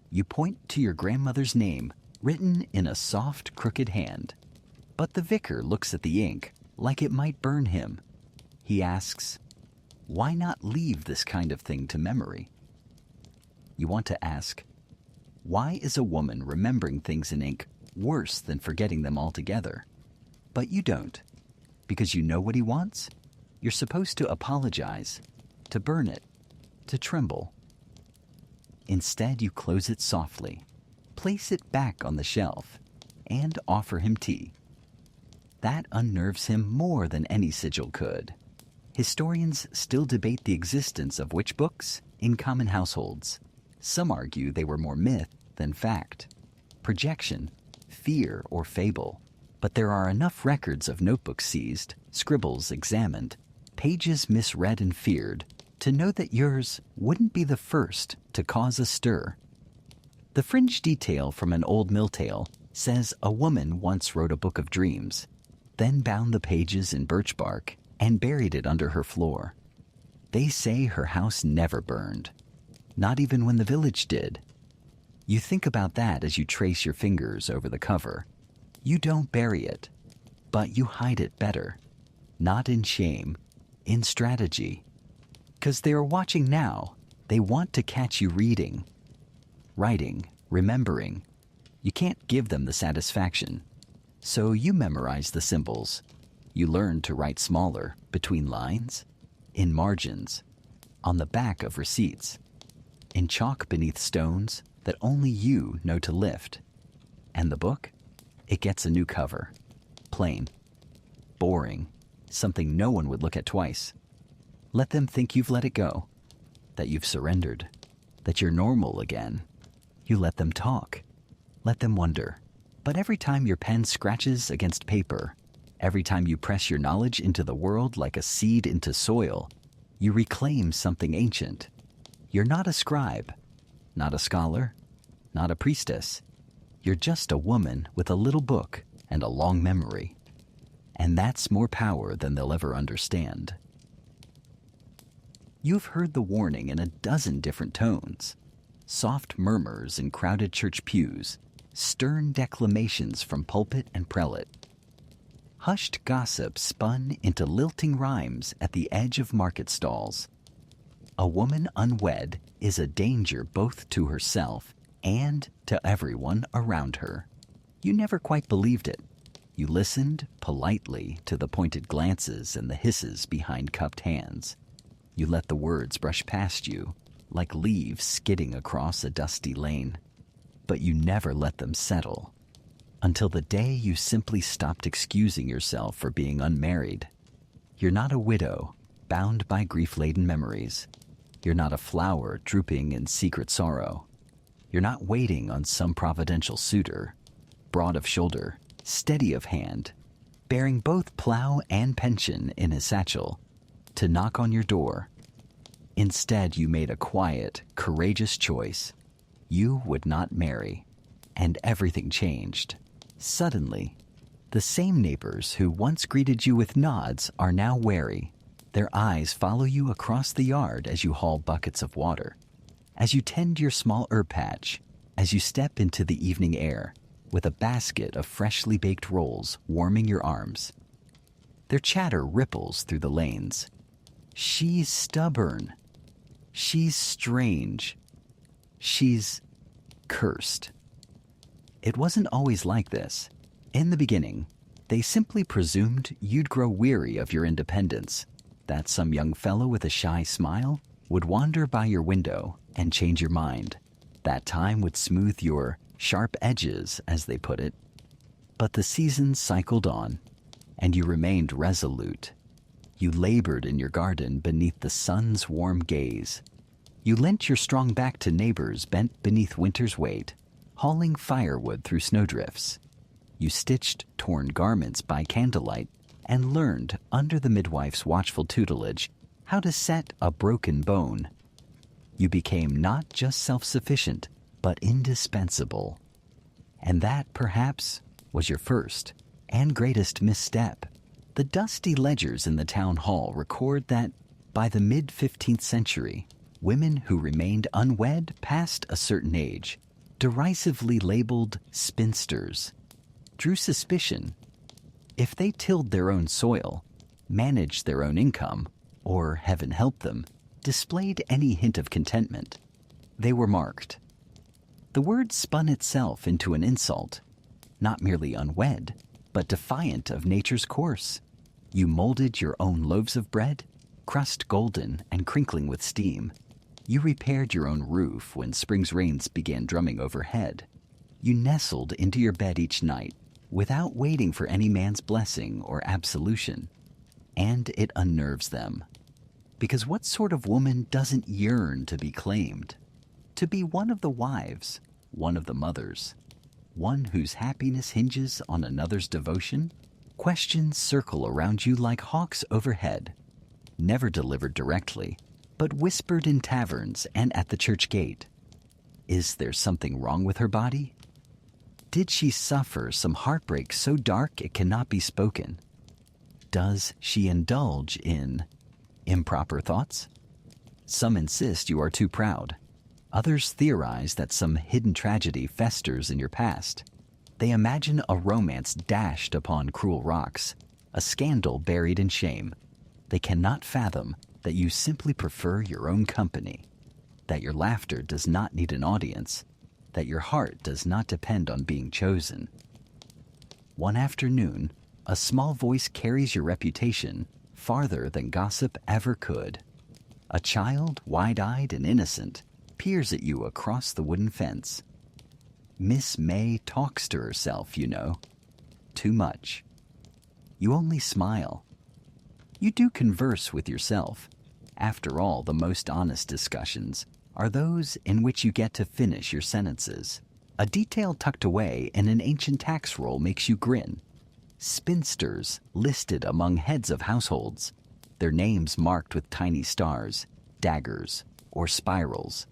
You point to your grandmother's name written in a soft, crooked hand. But the vicar looks at the ink like it might burn him. He asks, why not leave this kind of thing to memory? You want to ask, why is a woman remembering things in ink worse than forgetting them altogether? But you don't, because you know what he wants. You're supposed to apologize, to burn it, to tremble. Instead, you close it softly, place it back on the shelf, and offer him tea. That unnerves him more than any sigil could. Historians still debate the existence of witch books in common households. Some argue they were more myth than fact, projection, fear, or fable. But there are enough records of notebooks seized, scribbles examined, pages misread and feared, to know that yours wouldn't be the first to cause a stir. The fringe detail from an old mill tale says a woman once wrote a book of dreams, then bound the pages in birch bark and buried it under her floor. They say her house never burned, not even when the village did. You think about that as you trace your fingers over the cover. You don't bury it, but you hide it better, not in shame, in strategy. 'Cause they are watching now. They want to catch you reading, writing, remembering. You can't give them the satisfaction. So you memorize the symbols. You learn to write smaller, between lines, in margins, on the back of receipts, in chalk beneath stones that only you know to lift. And the book? It gets a new cover. Plain, boring, something no one would look at twice. Let them think you've let it go, that you've surrendered, that you're normal again. You let them talk. Let them wonder. But every time your pen scratches against paper, Every time you press your knowledge into the world like a seed into soil, you reclaim something ancient. You're not a scribe, not a scholar, not a priestess. You're just a woman with a little book and a long memory. And that's more power than they'll ever understand. You've heard the warning in a dozen different tones. Soft murmurs in crowded church pews, stern declamations from pulpit and prelate. Hushed gossip spun into lilting rhymes at the edge of market stalls. A woman unwed is a danger both to herself and to everyone around her. You never quite believed it. You listened politely to the pointed glances and the hisses behind cupped hands. You let the words brush past you, like leaves skidding across a dusty lane. But you never let them settle, until the day you simply stopped excusing yourself for being unmarried. You're not a widow, bound by grief-laden memories. You're not a flower drooping in secret sorrow. You're not waiting on some providential suitor, broad of shoulder, steady of hand, bearing both plow and pension in his satchel, to knock on your door. Instead, you made a quiet, courageous choice. You would not marry, and everything changed. Suddenly, the same neighbors who once greeted you with nods are now wary. Their eyes follow you across the yard as you haul buckets of water, as you tend your small herb patch, as you step into the evening air with a basket of freshly baked rolls warming your arms. Their chatter ripples through the lanes. She's stubborn. She's strange. She's cursed. It wasn't always like this. In the beginning, they simply presumed you'd grow weary of your independence, that some young fellow with a shy smile would wander by your window and change your mind. That time would smooth your sharp edges, as they put it. But the seasons cycled on, and you remained resolute. You labored in your garden beneath the sun's warm gaze. You lent your strong back to neighbors bent beneath winter's weight, hauling firewood through snowdrifts. You stitched torn garments by candlelight and learned, under the midwife's watchful tutelage, how to set a broken bone. You became not just self-sufficient, but indispensable. And that, perhaps, was your first and greatest misstep. The dusty ledgers in the town hall record that, by the mid-15th century, women who remained unwed past a certain age, derisively labeled spinsters, drew suspicion. If they tilled their own soil, managed their own income, or, heaven help them, displayed any hint of contentment, they were marked. The word spun itself into an insult, not merely unwed, but defiant of nature's course. You molded your own loaves of bread, crust golden and crinkling with steam. You repaired your own roof when spring's rains began drumming overhead. You nestled into your bed each night without waiting for any man's blessing or absolution. And it unnerves them. Because what sort of woman doesn't yearn to be claimed? To be one of the wives, one of the mothers, one whose happiness hinges on another's devotion? Questions circle around you like hawks overhead, never delivered directly, but whispered in taverns and at the church gate. Is there something wrong with her body? Did she suffer some heartbreak so dark it cannot be spoken? Does she indulge in improper thoughts? Some insist you are too proud. Others theorize that some hidden tragedy festers in your past. They imagine a romance dashed upon cruel rocks, a scandal buried in shame. They cannot fathom that you simply prefer your own company, that your laughter does not need an audience, that your heart does not depend on being chosen. One afternoon, a small voice carries your reputation farther than gossip ever could. A child, wide-eyed and innocent, peers at you across the wooden fence. Miss May talks to herself, you know. Too much. You only smile. You do converse with yourself. After all, the most honest discussions are those in which you get to finish your sentences. A detail tucked away in an ancient tax roll makes you grin. spinsters listed among heads of households, their names marked with tiny stars, daggers, or spirals.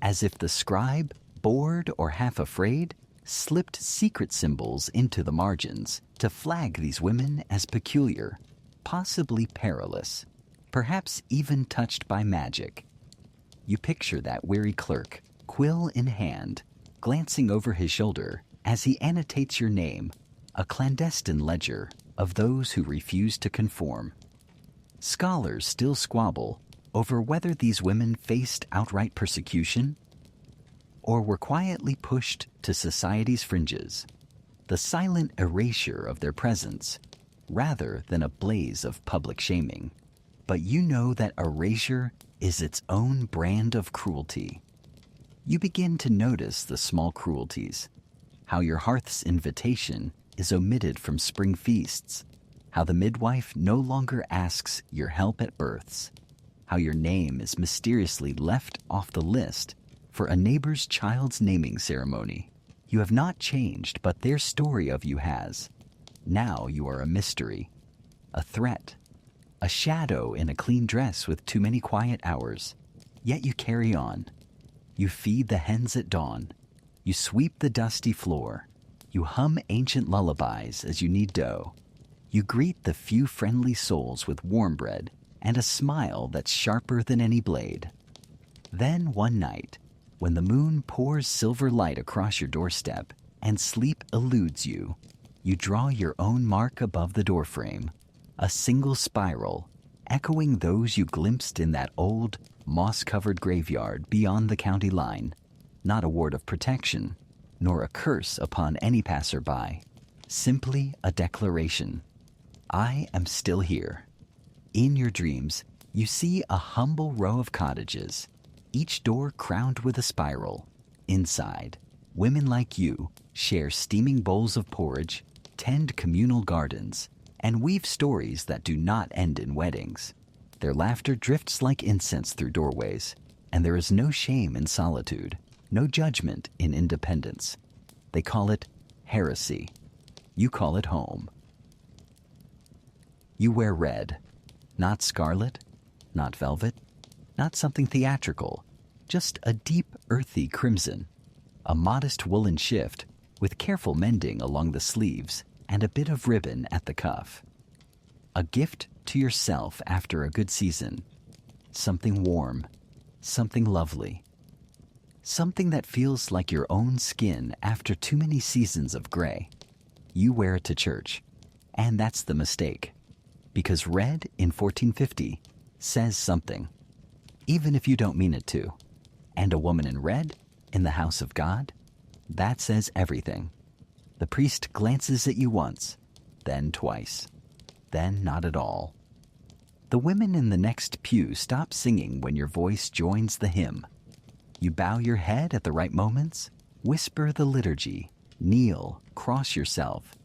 As if the scribe, bored or half afraid, slipped secret symbols into the margins to flag these women as peculiar, possibly perilous, perhaps even touched by magic. You picture that weary clerk, quill in hand, glancing over his shoulder as he annotates your name, a clandestine ledger of those who refuse to conform. Scholars still squabble over whether these women faced outright persecution or were quietly pushed to society's fringes, the silent erasure of their presence, rather than a blaze of public shaming. But you know that erasure is its own brand of cruelty. You begin to notice the small cruelties, how your hearth's invitation is omitted from spring feasts, how the midwife no longer asks your help at births, how your name is mysteriously left off the list for a neighbor's child's naming ceremony. You have not changed, but their story of you has. Now you are a mystery, a threat, a shadow in a clean dress with too many quiet hours. Yet you carry on. You feed the hens at dawn. You sweep the dusty floor. You hum ancient lullabies as you knead dough. You greet the few friendly souls with warm bread and a smile that's sharper than any blade. Then one night, when the moon pours silver light across your doorstep and sleep eludes you, you draw your own mark above the doorframe, a single spiral, echoing those you glimpsed in that old, moss-covered graveyard beyond the county line. Not a word of protection, nor a curse upon any passerby, simply a declaration. I am still here. In your dreams, you see a humble row of cottages, each door crowned with a spiral. Inside, women like you share steaming bowls of porridge, tend communal gardens, and weave stories that do not end in weddings. Their laughter drifts like incense through doorways, and there is no shame in solitude, no judgment in independence. They call it heresy. You call it home. You wear red, not scarlet, not velvet, not something theatrical, just a deep, earthy crimson, a modest woolen shift with careful mending along the sleeves and a bit of ribbon at the cuff. A gift to yourself after a good season, something warm, something lovely, something that feels like your own skin after too many seasons of gray. You wear it to church, and that's the mistake, because red in 1450 says something, even if you don't mean it to. And a woman in red in the house of God, that says everything. The priest glances at you once, then twice, then not at all. The women in the next pew stop singing when your voice joins the hymn. You bow your head at the right moments, whisper the liturgy, kneel, cross yourself.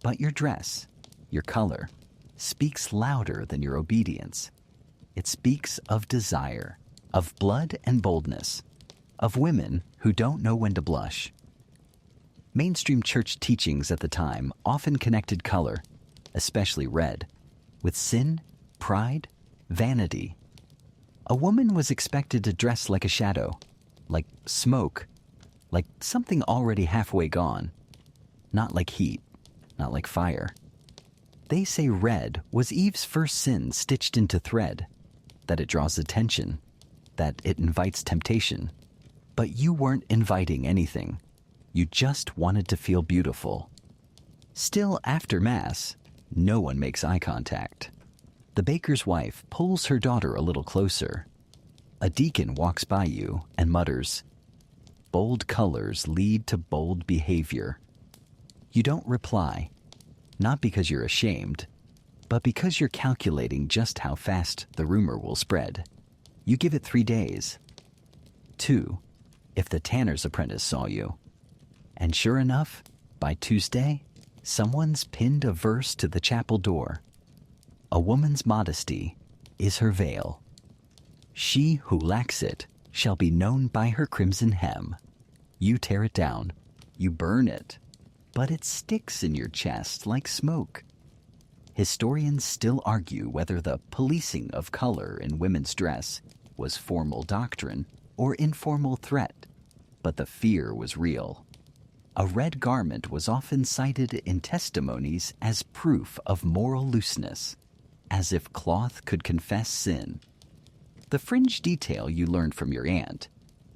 But your dress, your color, speaks louder than your obedience. It speaks of desire, of blood and boldness, of women who don't know when to blush. Mainstream church teachings at the time often connected color, especially red, with sin, pride, vanity. A woman was expected to dress like a shadow, like smoke, like something already halfway gone, not like heat, not like fire. They say red was Eve's first sin stitched into thread, that it draws attention, that it invites temptation. But you weren't inviting anything. You just wanted to feel beautiful. Still, after Mass, no one makes eye contact. The baker's wife pulls her daughter a little closer. A deacon walks by you and mutters, "Bold colors lead to bold behavior." You don't reply, not because you're ashamed, but because you're calculating just how fast the rumor will spread. You give it 3 days. 2, if the tanner's apprentice saw you. And sure enough, by Tuesday, someone's pinned a verse to the chapel door. A woman's modesty is her veil. She who lacks it shall be known by her crimson hem. You tear it down. You burn it. but it sticks in your chest like smoke. Historians still argue whether the policing of color in women's dress was formal doctrine or informal threat, but the fear was real. A red garment was often cited in testimonies as proof of moral looseness, as if cloth could confess sin. The fringe detail you learned from your aunt,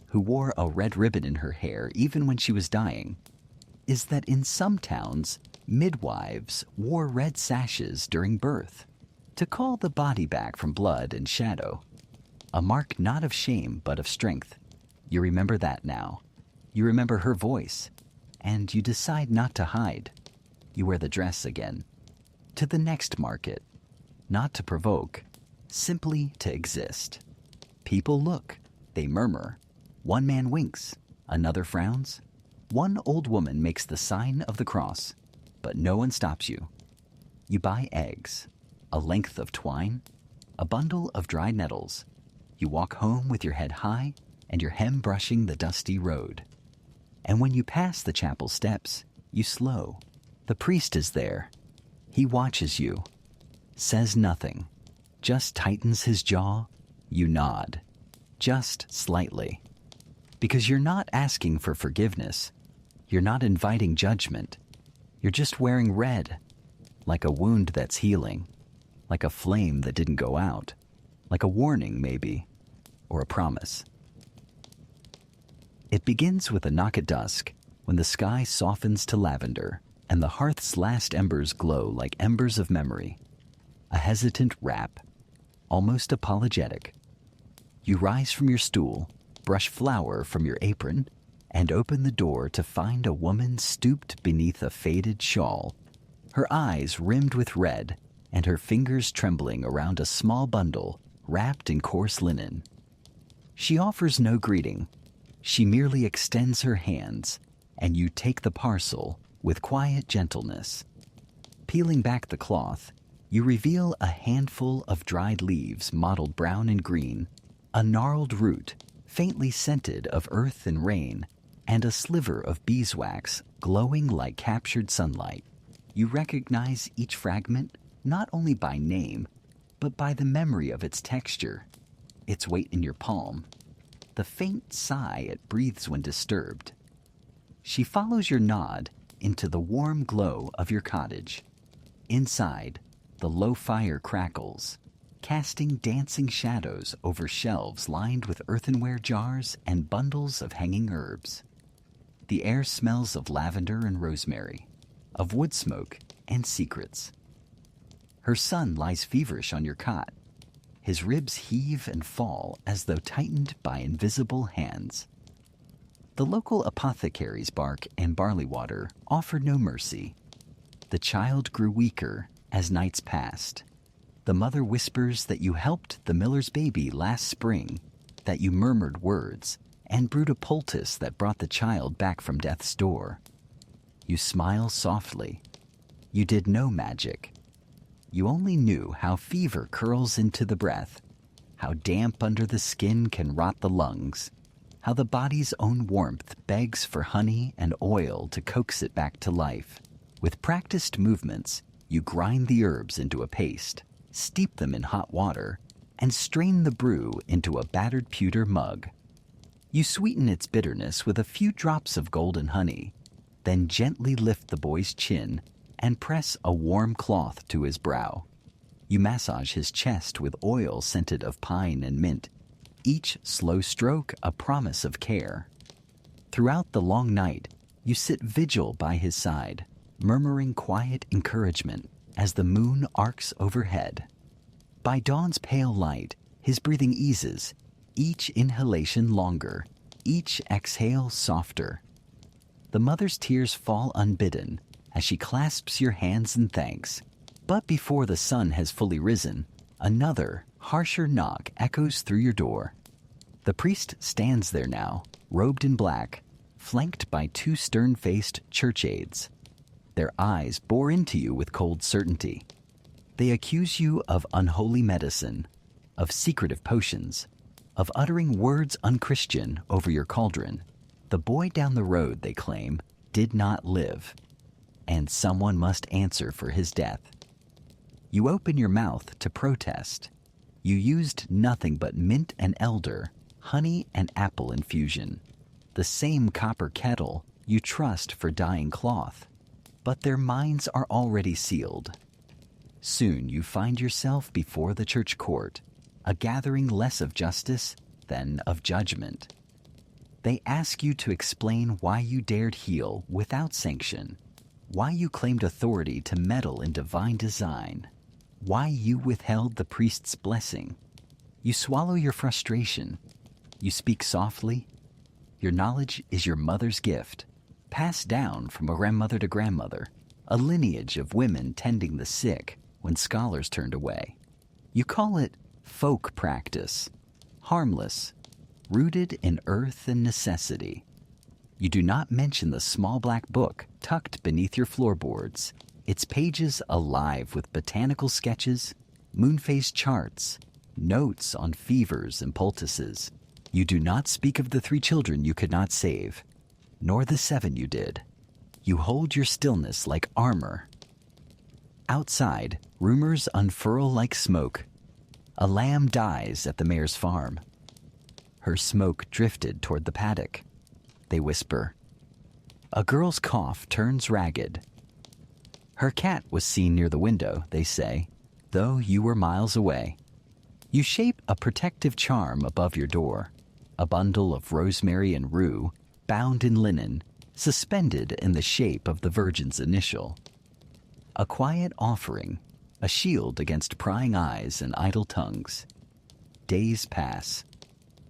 who wore a red ribbon in her hair even when she was dying, is that in some towns, midwives wore red sashes during birth to call the body back from blood and shadow, a mark not of shame but of strength. You remember that now. You remember her voice, and you decide not to hide. You wear the dress again. To the next market, not to provoke, simply to exist. People look, they murmur. One man winks, another frowns. One old woman makes the sign of the cross, but no one stops you. You buy eggs, a length of twine, a bundle of dry nettles. You walk home with your head high and your hem brushing the dusty road. And when you pass the chapel steps, you slow. The priest is there. He watches you, says nothing, just tightens his jaw. You nod, just slightly. Because you're not asking for forgiveness. You're not inviting judgment. You're just wearing red, like a wound that's healing, like a flame that didn't go out, like a warning maybe, or a promise. It begins with a knock at dusk, when the sky softens to lavender and the hearth's last embers glow like embers of memory. A hesitant rap, almost apologetic. You rise from your stool, brush flour from your apron, and open the door to find a woman stooped beneath a faded shawl, her eyes rimmed with red and her fingers trembling around a small bundle wrapped in coarse linen. She offers no greeting. She merely extends her hands, and you take the parcel with quiet gentleness. Peeling back the cloth, you reveal a handful of dried leaves mottled brown and green, a gnarled root, faintly scented of earth and rain, and a sliver of beeswax glowing like captured sunlight. You recognize each fragment not only by name, but by the memory of its texture, its weight in your palm, the faint sigh it breathes when disturbed. She follows your nod into the warm glow of your cottage. Inside, the low fire crackles, casting dancing shadows over shelves lined with earthenware jars and bundles of hanging herbs. The air smells of lavender and rosemary, of wood smoke and secrets. Her son lies feverish on your cot. His ribs heave and fall as though tightened by invisible hands. The local apothecary's bark and barley water offered no mercy. The child grew weaker as nights passed. The mother whispers that you helped the miller's baby last spring, that you murmured words and brewed a poultice that brought the child back from death's door. You smile softly. You did no magic. You only knew how fever curls into the breath, how damp under the skin can rot the lungs, how the body's own warmth begs for honey and oil to coax it back to life. With practiced movements, you grind the herbs into a paste, steep them in hot water, and strain the brew into a battered pewter mug. You sweeten its bitterness with a few drops of golden honey, then gently lift the boy's chin and press a warm cloth to his brow. You massage his chest with oil scented of pine and mint, each slow stroke a promise of care. Throughout the long night, you sit vigil by his side, murmuring quiet encouragement as the moon arcs overhead. By dawn's pale light, his breathing eases, each inhalation longer, each exhale softer. The mother's tears fall unbidden as she clasps your hands in thanks. But before the sun has fully risen, another, harsher knock echoes through your door. The priest stands there now, robed in black, flanked by two stern-faced church aides. Their eyes bore into you with cold certainty. They accuse you of unholy medicine, of secretive potions, of uttering words unchristian over your cauldron. The boy down the road, they claim, did not live. and someone must answer for his death. You open your mouth to protest. You used nothing but mint and elder, honey and apple infusion, the same copper kettle you trust for dyeing cloth, but their minds are already sealed. Soon you find yourself before the church court, a gathering less of justice than of judgment. They ask you to explain why you dared heal without sanction, why you claimed authority to meddle in divine design, why you withheld the priest's blessing. You swallow your frustration. You speak softly. Your knowledge is your mother's gift, passed down from grandmother to grandmother, a lineage of women tending the sick when scholars turned away. You call it folk practice, harmless, rooted in earth and necessity. You do not mention the small black book tucked beneath your floorboards, its pages alive with botanical sketches, moon phase charts, notes on fevers and poultices. You do not speak of the 3 children you could not save, nor the 7 you did. You hold your stillness like armor. Outside, rumors unfurl like smoke. A lamb dies at the mayor's farm. Her smoke drifted toward the paddock. They whisper. A girl's cough turns ragged. Her cat was seen near the window, they say, though you were miles away. You shape a protective charm above your door, a bundle of rosemary and rue, bound in linen, suspended in the shape of the Virgin's initial. A quiet offering, a shield against prying eyes and idle tongues. Days pass.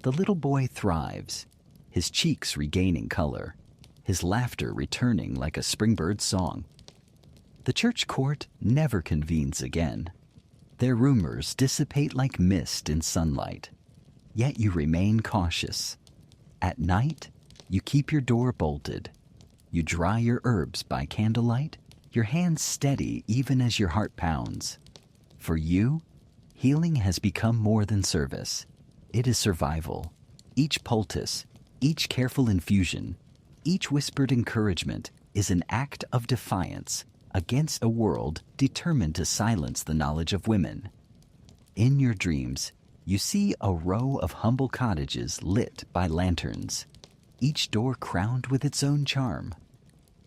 The little boy thrives, his cheeks regaining color, his laughter returning like a springbird's song. The church court never convenes again. Their rumors dissipate like mist in sunlight. Yet you remain cautious. At night, you keep your door bolted. You dry your herbs by candlelight, your hands steady even as your heart pounds. For you, healing has become more than service. It is survival. Each poultice, each careful infusion, each whispered encouragement is an act of defiance against a world determined to silence the knowledge of women. In your dreams, you see a row of humble cottages lit by lanterns, each door crowned with its own charm.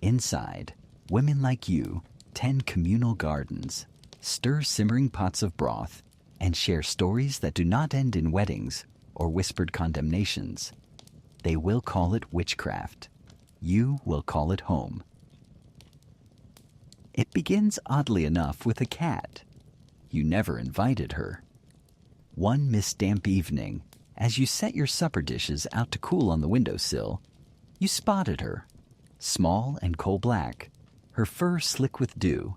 Inside, women like you tend communal gardens, stir simmering pots of broth, and share stories that do not end in weddings or whispered condemnations. They will call it witchcraft. You will call it home. It begins oddly enough with a cat. You never invited her. One misdamp evening, as you set your supper dishes out to cool on the windowsill, you spotted her, small and coal-black, her fur slick with dew,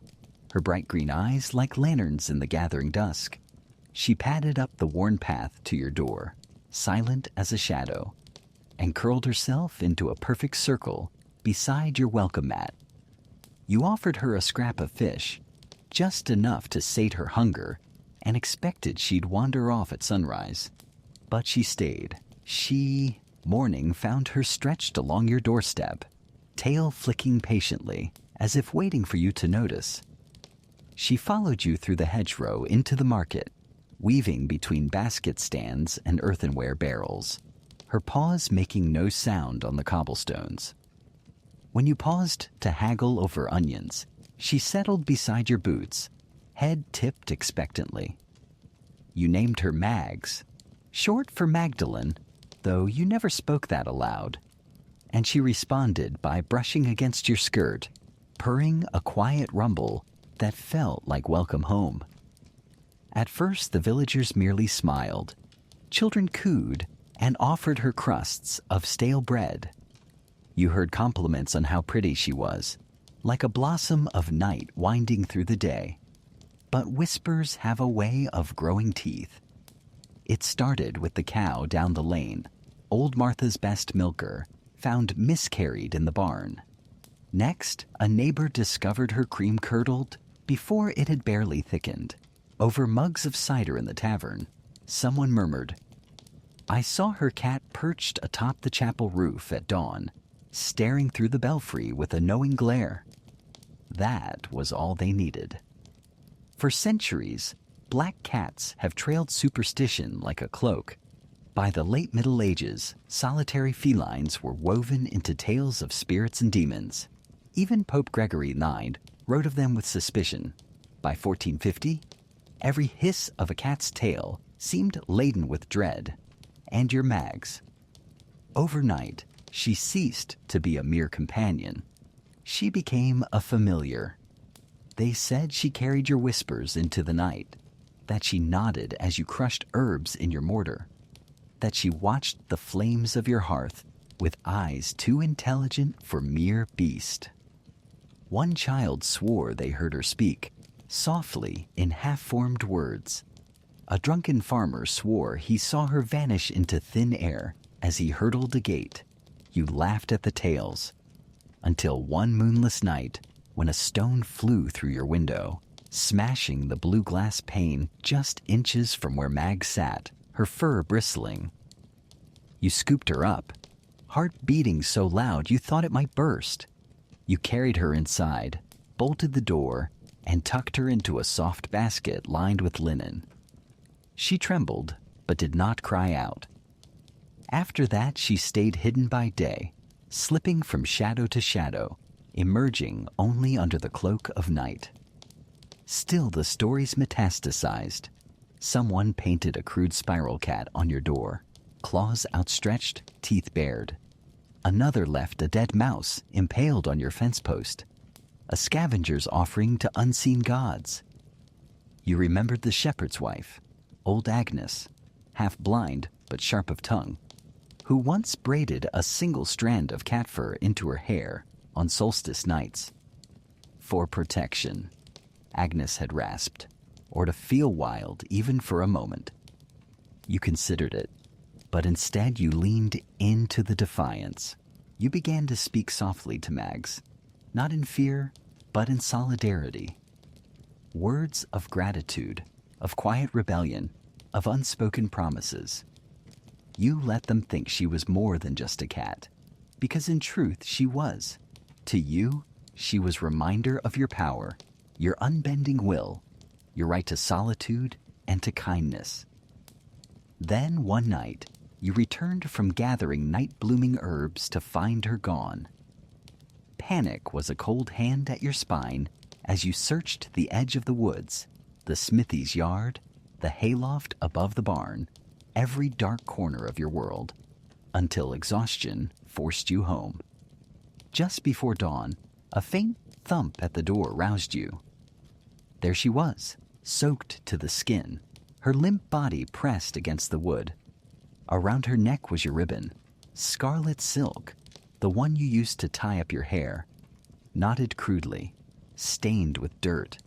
her bright green eyes like lanterns in the gathering dusk. She padded up the worn path to your door, silent as a shadow, and curled herself into a perfect circle beside your welcome mat. You offered her a scrap of fish, just enough to sate her hunger, and expected she'd wander off at sunrise. But she stayed. Morning found her stretched along your doorstep, tail flicking patiently, as if waiting for you to notice. She followed you through the hedgerow into the market, weaving between basket stands and earthenware barrels, her paws making no sound on the cobblestones. When you paused to haggle over onions, she settled beside your boots, head tipped expectantly. You named her Mags, short for Magdalene, though you never spoke that aloud, and she responded by brushing against your skirt, purring a quiet rumble that felt like welcome home. At first the villagers merely smiled. Children cooed and offered her crusts of stale bread. You heard compliments on how pretty she was, like a blossom of night winding through the day. But whispers have a way of growing teeth. It started with the cow down the lane, old Martha's best milker, found miscarried in the barn. Next, a neighbor discovered her cream curdled before it had barely thickened. Over mugs of cider in the tavern, someone murmured, "I saw her cat perched atop the chapel roof at dawn, staring through the belfry with a knowing glare." That was all they needed. For centuries, black cats have trailed superstition like a cloak. By the late Middle Ages, solitary felines were woven into tales of spirits and demons. Even Pope Gregory IX wrote of them with suspicion. By 1450, every hiss of a cat's tail seemed laden with dread. And your Mags. Overnight, she ceased to be a mere companion. She became a familiar. They said she carried your whispers into the night, that she nodded as you crushed herbs in your mortar, that she watched the flames of your hearth with eyes too intelligent for mere beast. One child swore they heard her speak, softly in half-formed words. A drunken farmer swore he saw her vanish into thin air as he hurdled a gate. You laughed at the tales, until one moonless night when a stone flew through your window, smashing the blue glass pane just inches from where Mag sat, her fur bristling. You scooped her up, heart beating so loud you thought it might burst. You carried her inside, bolted the door, and tucked her into a soft basket lined with linen. She trembled, but did not cry out. After that, she stayed hidden by day, slipping from shadow to shadow, emerging only under the cloak of night. Still, the stories metastasized. Someone painted a crude spiral cat on your door, claws outstretched, teeth bared. Another left a dead mouse impaled on your fence post, a scavenger's offering to unseen gods. You remembered the shepherd's wife, old Agnes, half blind but sharp of tongue, who once braided a single strand of cat fur into her hair on solstice nights. For protection, Agnes had rasped, or to feel wild even for a moment. You considered it, but instead you leaned into the defiance. You began to speak softly to Mags, not in fear, but in solidarity. Words of gratitude, of quiet rebellion, of unspoken promises. You let them think she was more than just a cat, because in truth she was. To you, she was reminder of your power, your unbending will, your right to solitude and to kindness. Then one night, you returned from gathering night-blooming herbs to find her gone. Panic was a cold hand at your spine as you searched the edge of the woods, the smithy's yard, the hayloft above the barn, every dark corner of your world, until exhaustion forced you home. Just before dawn, a faint thump at the door roused you. There she was, soaked to the skin, her limp body pressed against the wood. Around her neck was your ribbon, scarlet silk, the one you used to tie up your hair, knotted crudely, stained with dirt.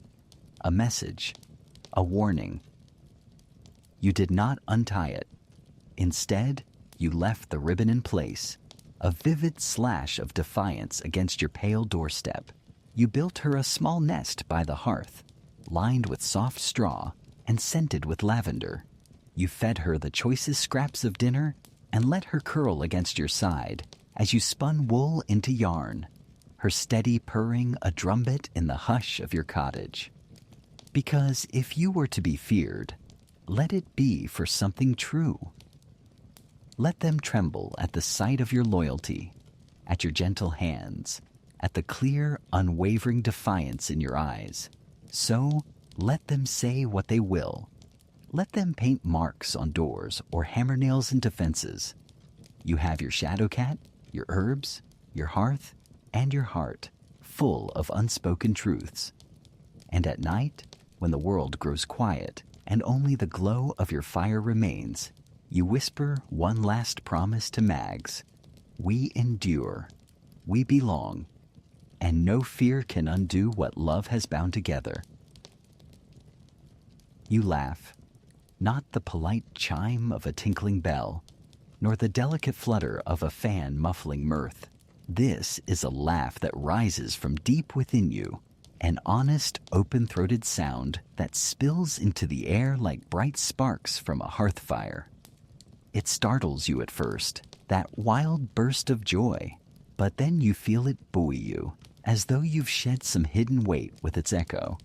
A message, a warning. You did not untie it. Instead, you left the ribbon in place, a vivid slash of defiance against your pale doorstep. You built her a small nest by the hearth, lined with soft straw and scented with lavender. You fed her the choicest scraps of dinner and let her curl against your side as you spun wool into yarn, her steady purring a drumbet in the hush of your cottage. Because if you were to be feared, let it be for something true. Let them tremble at the sight of your loyalty, at your gentle hands, at the clear, unwavering defiance in your eyes. So let them say what they will. Let them paint marks on doors or hammer nails into fences. You have your shadow cat, your herbs, your hearth, and your heart, full of unspoken truths. And at night, when the world grows quiet and only the glow of your fire remains, you whisper one last promise to Mags. We endure, we belong, and no fear can undo what love has bound together. You laugh, not the polite chime of a tinkling bell, nor the delicate flutter of a fan muffling mirth. This is a laugh that rises from deep within you, an honest, open-throated sound that spills into the air like bright sparks from a hearth fire. It startles you at first, that wild burst of joy, but then you feel it buoy you, as though you've shed some hidden weight with its echo.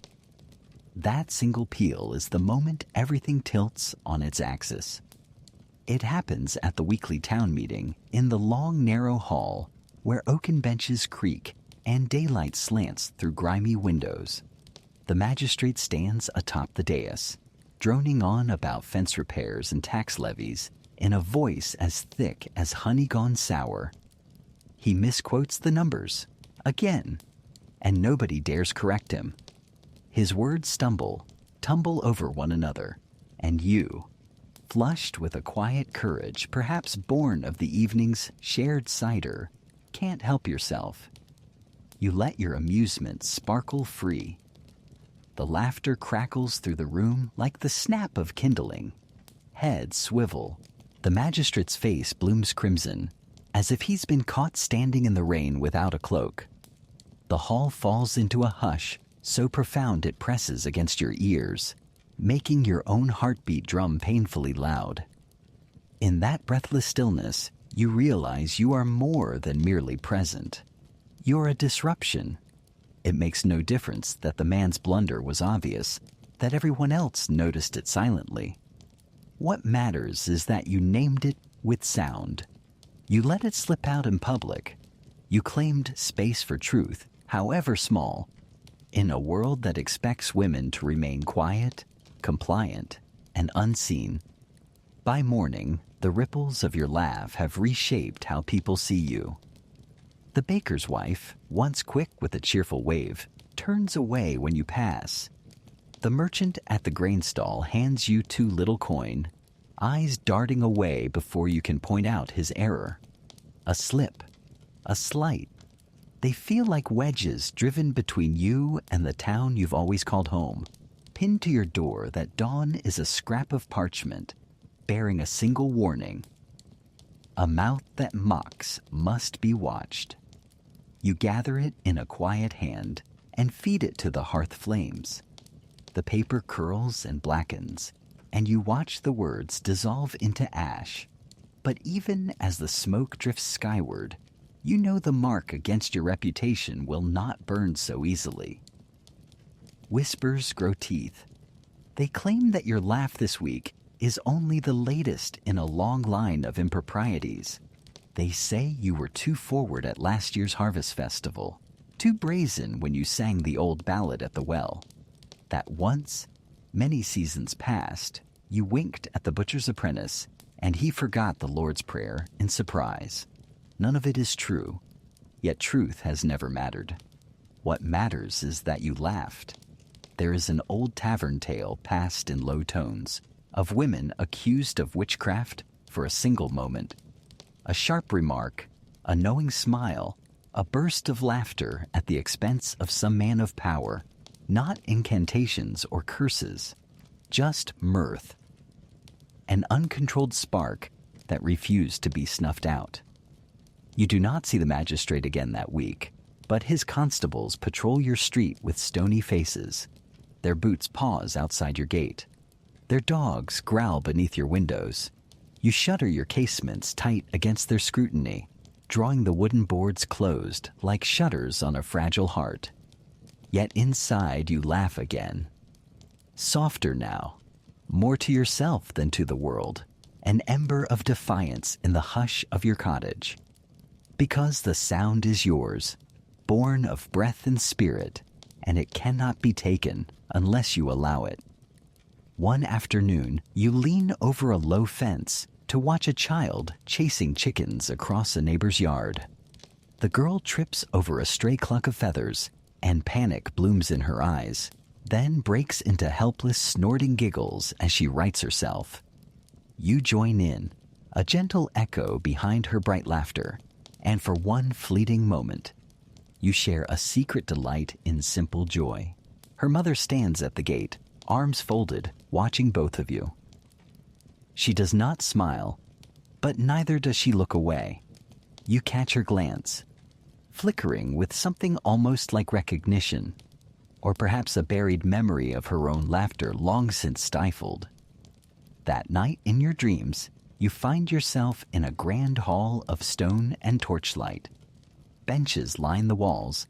That single peal is the moment everything tilts on its axis. It happens at the weekly town meeting in the long, narrow hall where oaken benches creak and daylight slants through grimy windows. The magistrate stands atop the dais, droning on about fence repairs and tax levies in a voice as thick as honey gone sour. He misquotes the numbers, again, and nobody dares correct him. His words tumble over one another, and you, flushed with a quiet courage perhaps born of the evening's shared cider, can't help yourself. You let your amusement sparkle free. The laughter crackles through the room like the snap of kindling. Heads swivel. The magistrate's face blooms crimson, as if he's been caught standing in the rain without a cloak. The hall falls into a hush so profound it presses against your ears, making your own heartbeat drum painfully loud. In that breathless stillness, you realize you are more than merely present. You're a disruption. It makes no difference that the man's blunder was obvious, that everyone else noticed it silently. What matters is that you named it with sound. You let it slip out in public. You claimed space for truth, however small, in a world that expects women to remain quiet, compliant, and unseen. By morning, the ripples of your laugh have reshaped how people see you. The baker's wife, once quick with a cheerful wave, turns away when you pass. The merchant at the grain stall hands you too little coin, eyes darting away before you can point out his error. A slip, a slight. They feel like wedges driven between you and the town you've always called home, pinned to your door that dawn is a scrap of parchment, bearing a single warning. A mouth that mocks must be watched. You gather it in a quiet hand and feed it to the hearth flames. The paper curls and blackens, and you watch the words dissolve into ash. But even as the smoke drifts skyward, you know the mark against your reputation will not burn so easily. Whispers grow teeth. They claim that your laugh this week is only the latest in a long line of improprieties. They say you were too forward at last year's harvest festival, too brazen when you sang the old ballad at the well. That once, many seasons past, you winked at the butcher's apprentice, and he forgot the Lord's Prayer in surprise. None of it is true, yet truth has never mattered. What matters is that you laughed. There is an old tavern tale passed in low tones of women accused of witchcraft for a single moment. A sharp remark, a knowing smile, a burst of laughter at the expense of some man of power, not incantations or curses, just mirth. An uncontrolled spark that refused to be snuffed out. You do not see the magistrate again that week, but his constables patrol your street with stony faces. Their boots pause outside your gate. Their dogs growl beneath your windows. You shutter your casements tight against their scrutiny, drawing the wooden boards closed like shutters on a fragile heart. Yet inside you laugh again. Softer now, more to yourself than to the world, an ember of defiance in the hush of your cottage. Because the sound is yours, born of breath and spirit, and it cannot be taken unless you allow it. One afternoon, you lean over a low fence to watch a child chasing chickens across a neighbor's yard. The girl trips over a stray cluck of feathers, and panic blooms in her eyes, then breaks into helpless, snorting giggles as she rights herself. You join in, a gentle echo behind her bright laughter, and for one fleeting moment, you share a secret delight in simple joy. Her mother stands at the gate, arms folded, watching both of you. She does not smile, but neither does she look away. You catch her glance, flickering with something almost like recognition, or perhaps a buried memory of her own laughter long since stifled. That night in your dreams, you find yourself in a grand hall of stone and torchlight. Benches line the walls,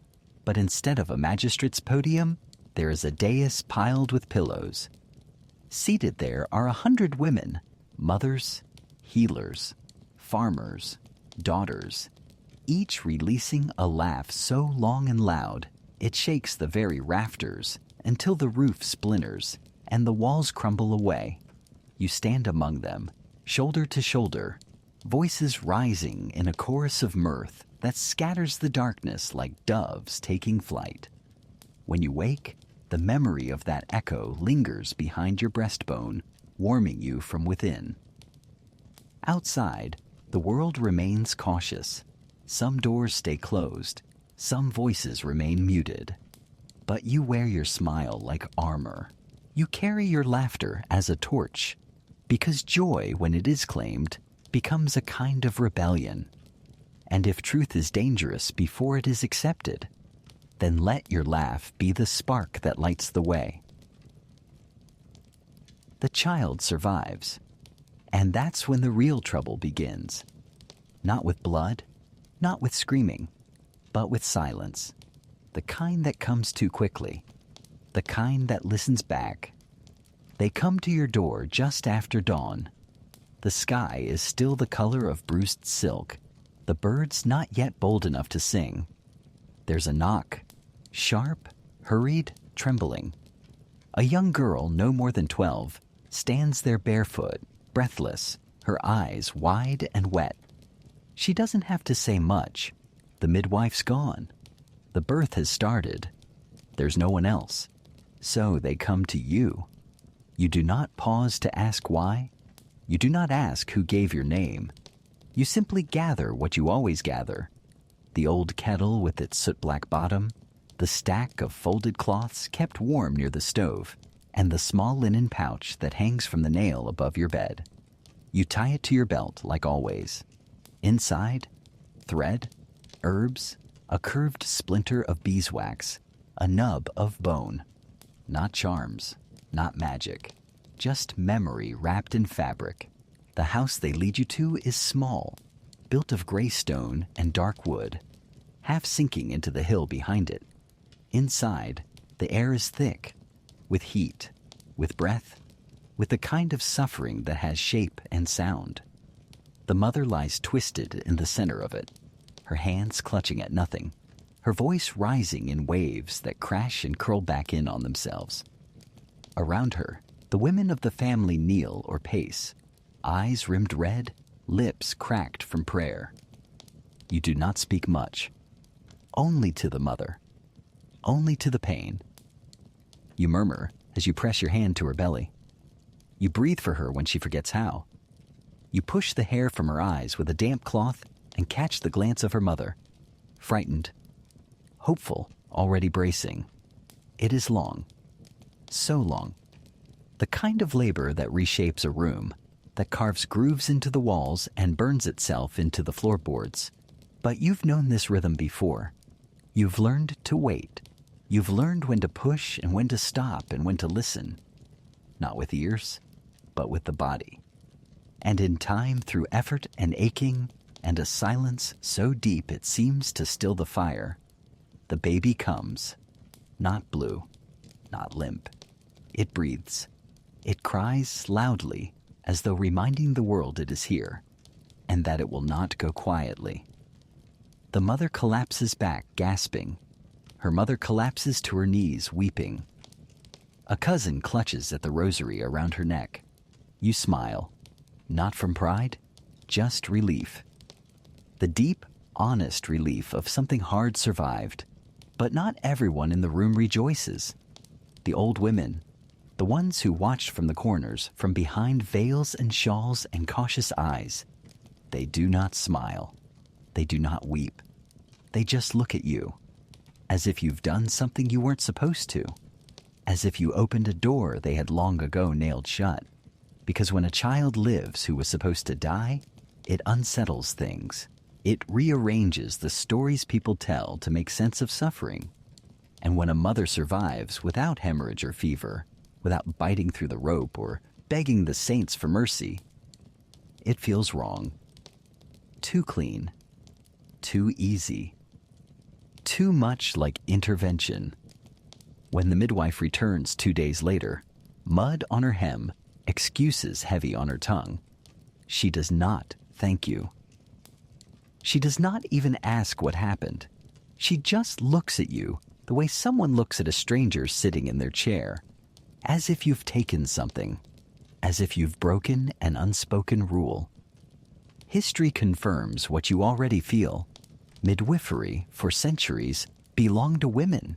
but instead of a magistrate's podium, there is a dais piled with pillows. Seated there are 100 women, mothers, healers, farmers, daughters, each releasing a laugh so long and loud it shakes the very rafters until the roof splinters and the walls crumble away. You stand among them, shoulder to shoulder, voices rising in a chorus of mirth that scatters the darkness like doves taking flight. When you wake, the memory of that echo lingers behind your breastbone, warming you from within. Outside, the world remains cautious. Some doors stay closed, some voices remain muted. But you wear your smile like armor. You carry your laughter as a torch, because joy, when it is claimed, becomes a kind of rebellion. And if truth is dangerous before it is accepted, then let your laugh be the spark that lights the way. The child survives, and that's when the real trouble begins. Not with blood, not with screaming, but with silence. The kind that comes too quickly, the kind that listens back. They come to your door just after dawn. The sky is still the color of bruised silk, the birds not yet bold enough to sing. There's a knock, sharp, hurried, trembling. A young girl, no more than 12, stands there barefoot, breathless, her eyes wide and wet. She doesn't have to say much. The midwife's gone. The birth has started. There's no one else. So they come to you. You do not pause to ask why. You do not ask who gave your name. You simply gather what you always gather. The old kettle with its soot-black bottom, the stack of folded cloths kept warm near the stove, and the small linen pouch that hangs from the nail above your bed. You tie it to your belt like always. Inside, thread, herbs, a curved splinter of beeswax, a nub of bone. Not charms, not magic, just memory wrapped in fabric. The house they lead you to is small, built of gray stone and dark wood, half sinking into the hill behind it. Inside, the air is thick, with heat, with breath, with the kind of suffering that has shape and sound. The mother lies twisted in the center of it, her hands clutching at nothing, her voice rising in waves that crash and curl back in on themselves. Around her, the women of the family kneel or pace, eyes rimmed red, lips cracked from prayer. You do not speak much, only to the mother, only to the pain. You murmur as you press your hand to her belly. You breathe for her when she forgets how. You push the hair from her eyes with a damp cloth and catch the glance of her mother, frightened, hopeful, already bracing. It is long, so long. The kind of labor that reshapes a room, that carves grooves into the walls and burns itself into the floorboards. But you've known this rhythm before. You've learned to wait. You've learned when to push and when to stop and when to listen. Not with ears, but with the body. And in time, through effort and aching, and a silence so deep it seems to still the fire, the baby comes, not blue, not limp. It breathes. It cries loudly, as though reminding the world it is here, and that it will not go quietly. The mother collapses back, gasping. Her mother collapses to her knees, weeping. A cousin clutches at the rosary around her neck. You smile, not from pride, just relief. The deep, honest relief of something hard survived. But not everyone in the room rejoices. The old women, the ones who watched from the corners, from behind veils and shawls and cautious eyes, they do not smile. They do not weep. They just look at you, as if you've done something you weren't supposed to, as if you opened a door they had long ago nailed shut. Because when a child lives who was supposed to die, it unsettles things. It rearranges the stories people tell to make sense of suffering. And when a mother survives without hemorrhage or fever, without biting through the rope or begging the saints for mercy, it feels wrong. Too clean. Too easy. too much like intervention. When the midwife returns 2 days later, mud on her hem, excuses heavy on her tongue, she does not thank you. She does not even ask what happened. She just looks at you the way someone looks at a stranger sitting in their chair, as if you've taken something, as if you've broken an unspoken rule. History confirms what you already feel. Midwifery, for centuries, belonged to women,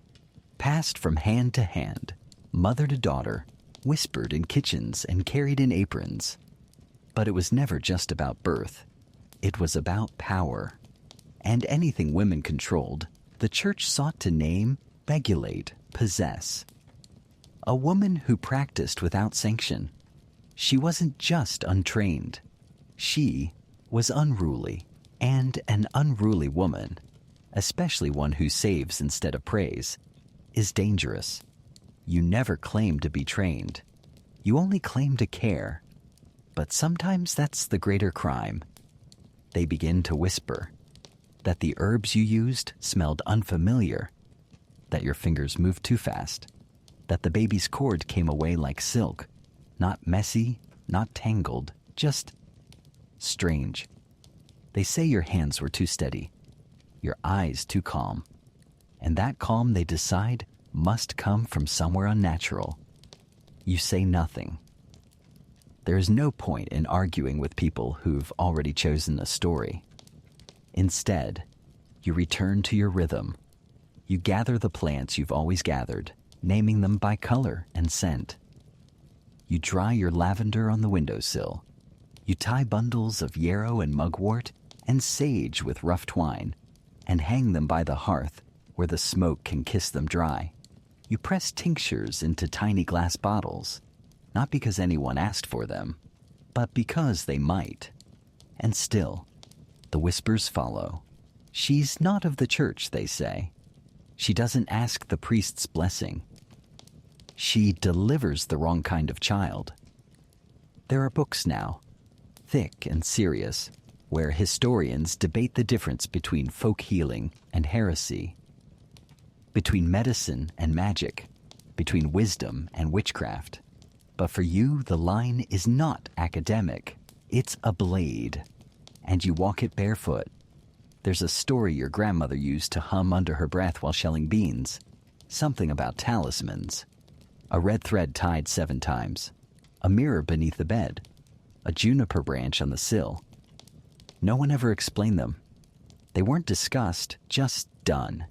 passed from hand to hand, mother to daughter, whispered in kitchens and carried in aprons. But it was never just about birth. It was about power. And anything women controlled, the church sought to name, regulate, possess. A woman who practiced without sanction. She wasn't just untrained. She was unruly, and an unruly woman, especially one who saves instead of prays, is dangerous. You never claim to be trained. You only claim to care. But sometimes that's the greater crime. They begin to whisper that the herbs you used smelled unfamiliar, that your fingers moved too fast, that the baby's cord came away like silk, not messy, not tangled, just strange. They say your hands were too steady, your eyes too calm, and that calm they decide must come from somewhere unnatural. You say nothing. There is no point in arguing with people who've already chosen a story. Instead, you return to your rhythm. You gather the plants you've always gathered, naming them by color and scent. You dry your lavender on the windowsill. You tie bundles of yarrow and mugwort and sage with rough twine and hang them by the hearth where the smoke can kiss them dry. You press tinctures into tiny glass bottles, not because anyone asked for them, but because they might. And still, the whispers follow. She's not of the church, they say. She doesn't ask the priest's blessing. She delivers the wrong kind of child. There are books now, thick and serious, where historians debate the difference between folk healing and heresy, between medicine and magic, between wisdom and witchcraft. But for you, the line is not academic. It's a blade, and you walk it barefoot. There's a story your grandmother used to hum under her breath while shelling beans, something about talismans, a red thread tied 7 times, a mirror beneath the bed, a juniper branch on the sill. No one ever explained them. They weren't discussed, just done.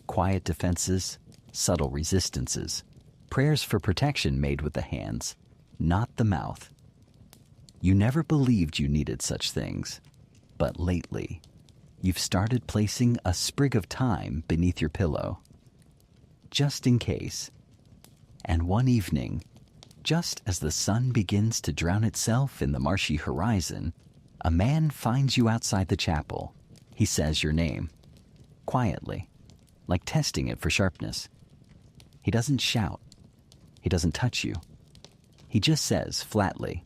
Quiet defenses, subtle resistances, prayers for protection made with the hands, not the mouth. You never believed you needed such things, but lately, you've started placing a sprig of thyme beneath your pillow, just in case. And one evening, just as the sun begins to drown itself in the marshy horizon, a man finds you outside the chapel. He says your name, quietly, like testing it for sharpness. He doesn't shout. He doesn't touch you. He just says flatly,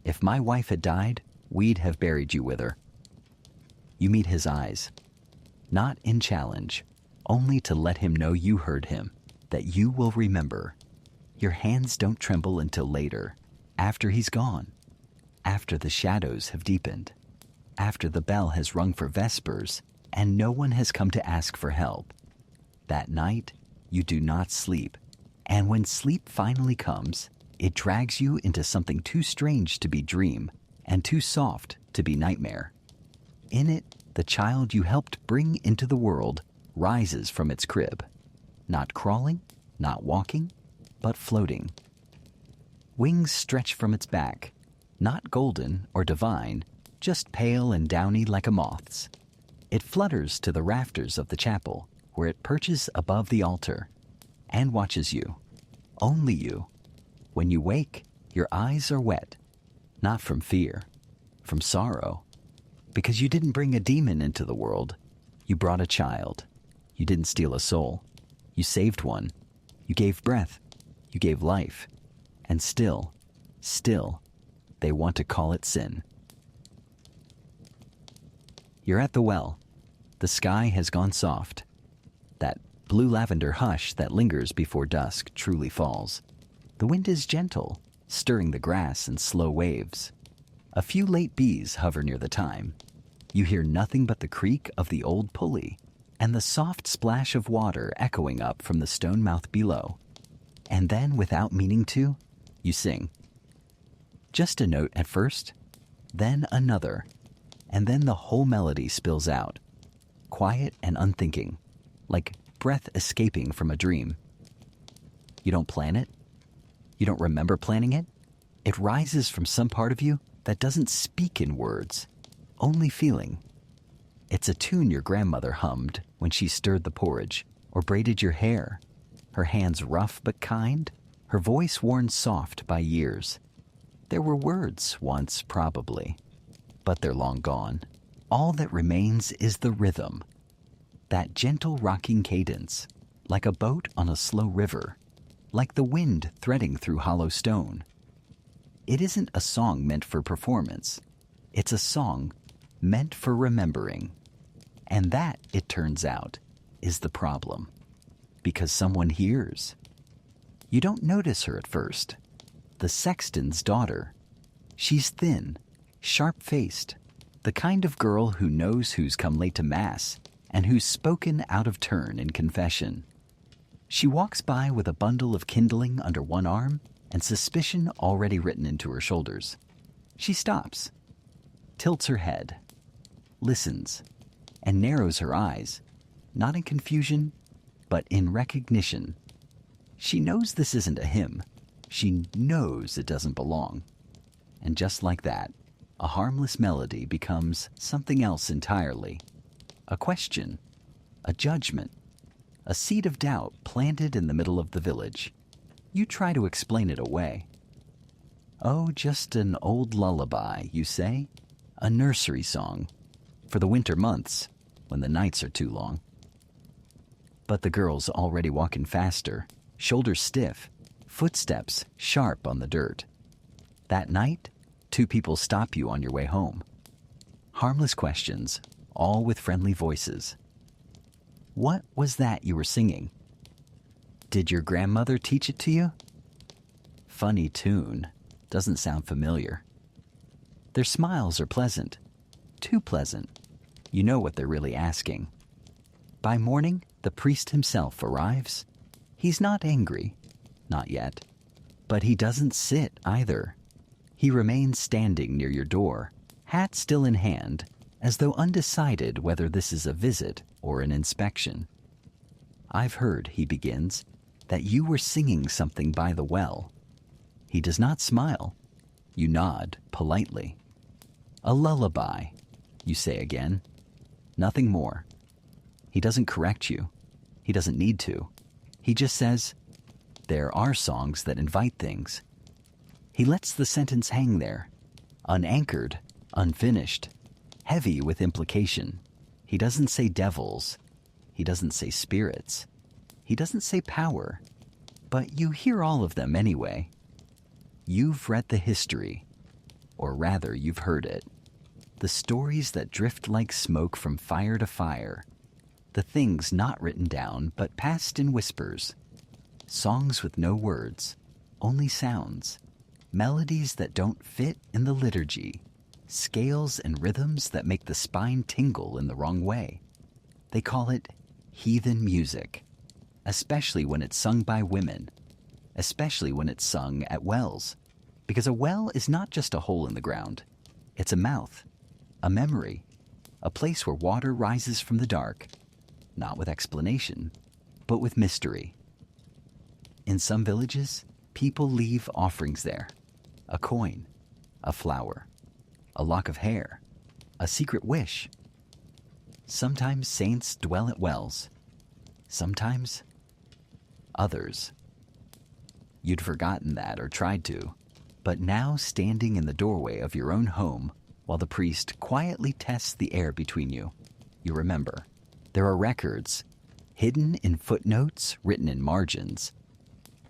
"If my wife had died, we'd have buried you with her." You meet his eyes, not in challenge, only to let him know you heard him, that you will remember. Your hands don't tremble until later, after he's gone, after the shadows have deepened, after the bell has rung for vespers and no one has come to ask for help. That night, you do not sleep, and when sleep finally comes, it drags you into something too strange to be dream and too soft to be nightmare. In it, the child you helped bring into the world rises from its crib, not crawling, not walking, but floating. Wings stretch from its back, not golden or divine, just pale and downy like a moth's. It flutters to the rafters of the chapel, where it perches above the altar, and watches you, only you. When you wake, your eyes are wet, not from fear, from sorrow, because you didn't bring a demon into the world. You brought a child. You didn't steal a soul. You saved one. You gave breath. You gave life. And still, they want to call it sin. You're at the well. The sky has gone soft. blue lavender hush that lingers before dusk truly falls. The wind is gentle, stirring the grass in slow waves. A few late bees hover near the thyme. You hear nothing but the creak of the old pulley and the soft splash of water echoing up from the stone mouth below. And then, without meaning to, you sing. Just a note at first, then another, and then the whole melody spills out, quiet and unthinking, like breath escaping from a dream. You don't plan it. You don't remember planning it. It rises from some part of you that doesn't speak in words, only feeling. It's a tune your grandmother hummed when she stirred the porridge or braided your hair, her hands rough but kind, her voice worn soft by years. There were words once, probably, but they're long gone. All that remains is the rhythm, that gentle rocking cadence, like a boat on a slow river, like the wind threading through hollow stone. It isn't a song meant for performance. It's a song meant for remembering. And that, it turns out, is the problem. Because someone hears. You don't notice her at first. The sexton's daughter. She's thin, sharp-faced, the kind of girl who knows who's come late to Mass and who's spoken out of turn in confession. She walks by with a bundle of kindling under one arm and suspicion already written into her shoulders. She stops, tilts her head, listens, and narrows her eyes, not in confusion, but in recognition. She knows this isn't a hymn. She knows it doesn't belong. And just like that, a harmless melody becomes something else entirely. A question, a judgment, a seed of doubt planted in the middle of the village. You try to explain it away. Oh, just an old lullaby, you say? A nursery song for the winter months when the nights are too long. But the girl's already walking faster, shoulders stiff, footsteps sharp on the dirt. That night, 2 people stop you on your way home. Harmless questions, all with friendly voices. What was that you were singing? Did your grandmother teach it to you? Funny tune. Doesn't sound familiar. Their smiles are pleasant. Too pleasant. You know what they're really asking. By morning, the priest himself arrives. He's not angry. Not yet. But he doesn't sit either. He remains standing near your door, hat still in hand, as though undecided whether this is a visit or an inspection. I've heard, he begins, that you were singing something by the well. He does not smile. You nod politely. A lullaby, you say again. Nothing more. He doesn't correct you. He doesn't need to. He just says, there are songs that invite things. He lets the sentence hang there, unanchored, unfinished, heavy with implication. He doesn't say devils. He doesn't say spirits. He doesn't say power. But you hear all of them anyway. You've read the history, or rather you've heard it. The stories that drift like smoke from fire to fire. The things not written down but passed in whispers. Songs with no words, only sounds. Melodies that don't fit in the liturgy. Scales and rhythms that make the spine tingle in the wrong way. They call it heathen music, especially when it's sung by women, especially when it's sung at wells, because a well is not just a hole in the ground. It's a mouth, a memory, a place where water rises from the dark, not with explanation, but with mystery. In some villages, people leave offerings there, a coin, a flower, a lock of hair, a secret wish. Sometimes saints dwell at wells, sometimes others. You'd forgotten that or tried to, but now standing in the doorway of your own home while the priest quietly tests the air between you, you remember. There are records, hidden in footnotes written in margins,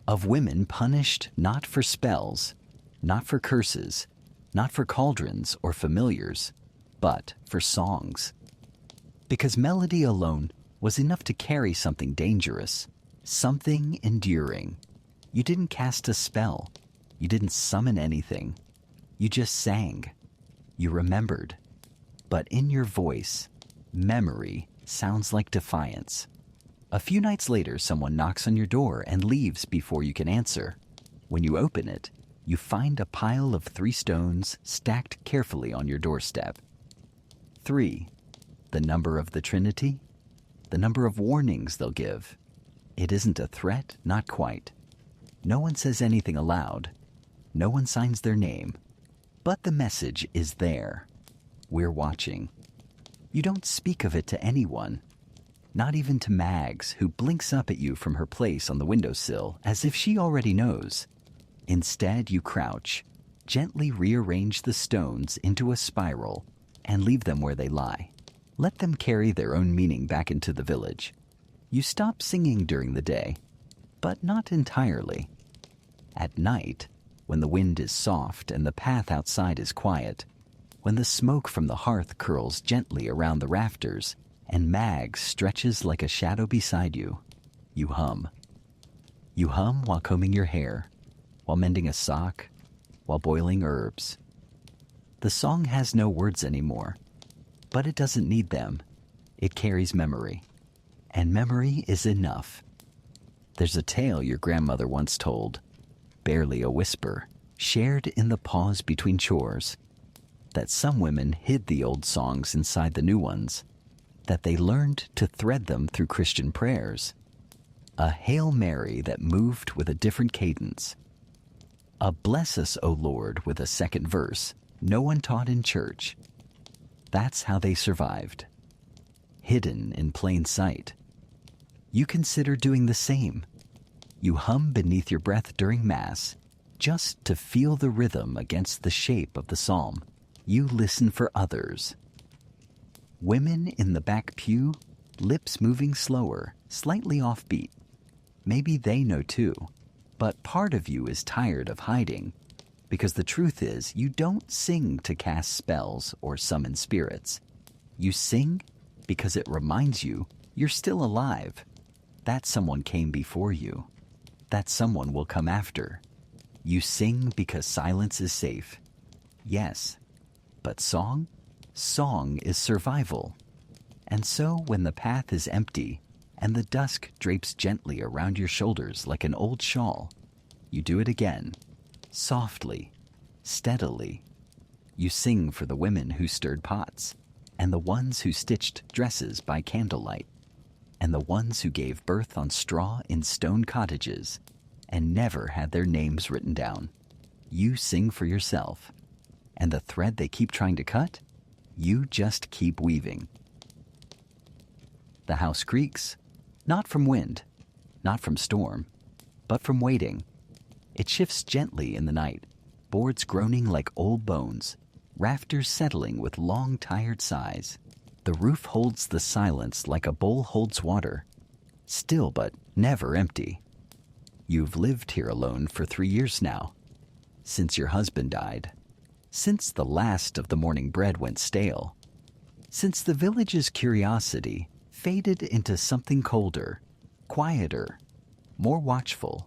of women punished not for spells, not for curses, not for cauldrons or familiars, but for songs. Because melody alone was enough to carry something dangerous, something enduring. You didn't cast a spell. You didn't summon anything. You just sang. You remembered. But in your voice, memory sounds like defiance. A few nights later, someone knocks on your door and leaves before you can answer. When you open it, you find a pile of 3 stones stacked carefully on your doorstep. 3, the number of the Trinity, the number of warnings they'll give. It isn't a threat, not quite. No one says anything aloud. No one signs their name. But the message is there. We're watching. You don't speak of it to anyone, not even to Mags, who blinks up at you from her place on the windowsill as if she already knows. Instead, you crouch, gently rearrange the stones into a spiral, and leave them where they lie. Let them carry their own meaning back into the village. You stop singing during the day, but not entirely. At night, when the wind is soft and the path outside is quiet, when the smoke from the hearth curls gently around the rafters and Mags stretches like a shadow beside you, you hum. You hum while combing your hair, while mending a sock, while boiling herbs. The song has no words anymore, but it doesn't need them. It carries memory, and memory is enough. There's a tale your grandmother once told, barely a whisper, shared in the pause between chores, that some women hid the old songs inside the new ones, that they learned to thread them through Christian prayers. A Hail Mary that moved with a different cadence. A Bless Us, O Lord, with a second verse no one taught in church. That's how they survived. Hidden in plain sight. You consider doing the same. You hum beneath your breath during Mass, just to feel the rhythm against the shape of the psalm. You listen for others. Women in the back pew, lips moving slower, slightly offbeat. Maybe they know too, but part of you is tired of hiding, because the truth is you don't sing to cast spells or summon spirits. You sing because it reminds you you're still alive, that someone came before you, that someone will come after. You sing because silence is safe. Yes, but song? Song is survival. And so when the path is empty and the dusk drapes gently around your shoulders like an old shawl, you do it again, softly, steadily. You sing for the women who stirred pots, and the ones who stitched dresses by candlelight, and the ones who gave birth on straw in stone cottages and never had their names written down. You sing for yourself, and the thread they keep trying to cut, you just keep weaving. The house creaks, not from wind, not from storm, but from waiting. It shifts gently in the night, boards groaning like old bones, rafters settling with long, tired sighs. The roof holds the silence like a bowl holds water, still but never empty. You've lived here alone for 3 years now, since your husband died, since the last of the morning bread went stale, since the village's curiosity faded into something colder, quieter, more watchful.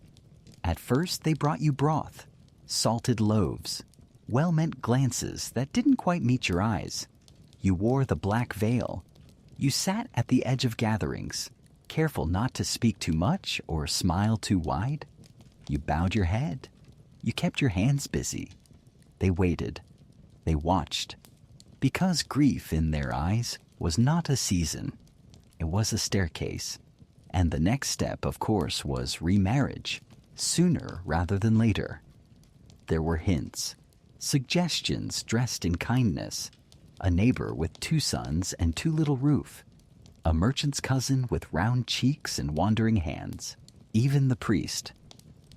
At first they brought you broth, salted loaves, well-meant glances that didn't quite meet your eyes. You wore the black veil. You sat at the edge of gatherings, careful not to speak too much or smile too wide. You bowed your head. You kept your hands busy. They waited. They watched. Because grief in their eyes was not a season. It was a staircase. And the next step, of course, was remarriage, sooner rather than later. There were hints, suggestions dressed in kindness, a neighbor with 2 sons and too little roof, a merchant's cousin with round cheeks and wandering hands, even the priest.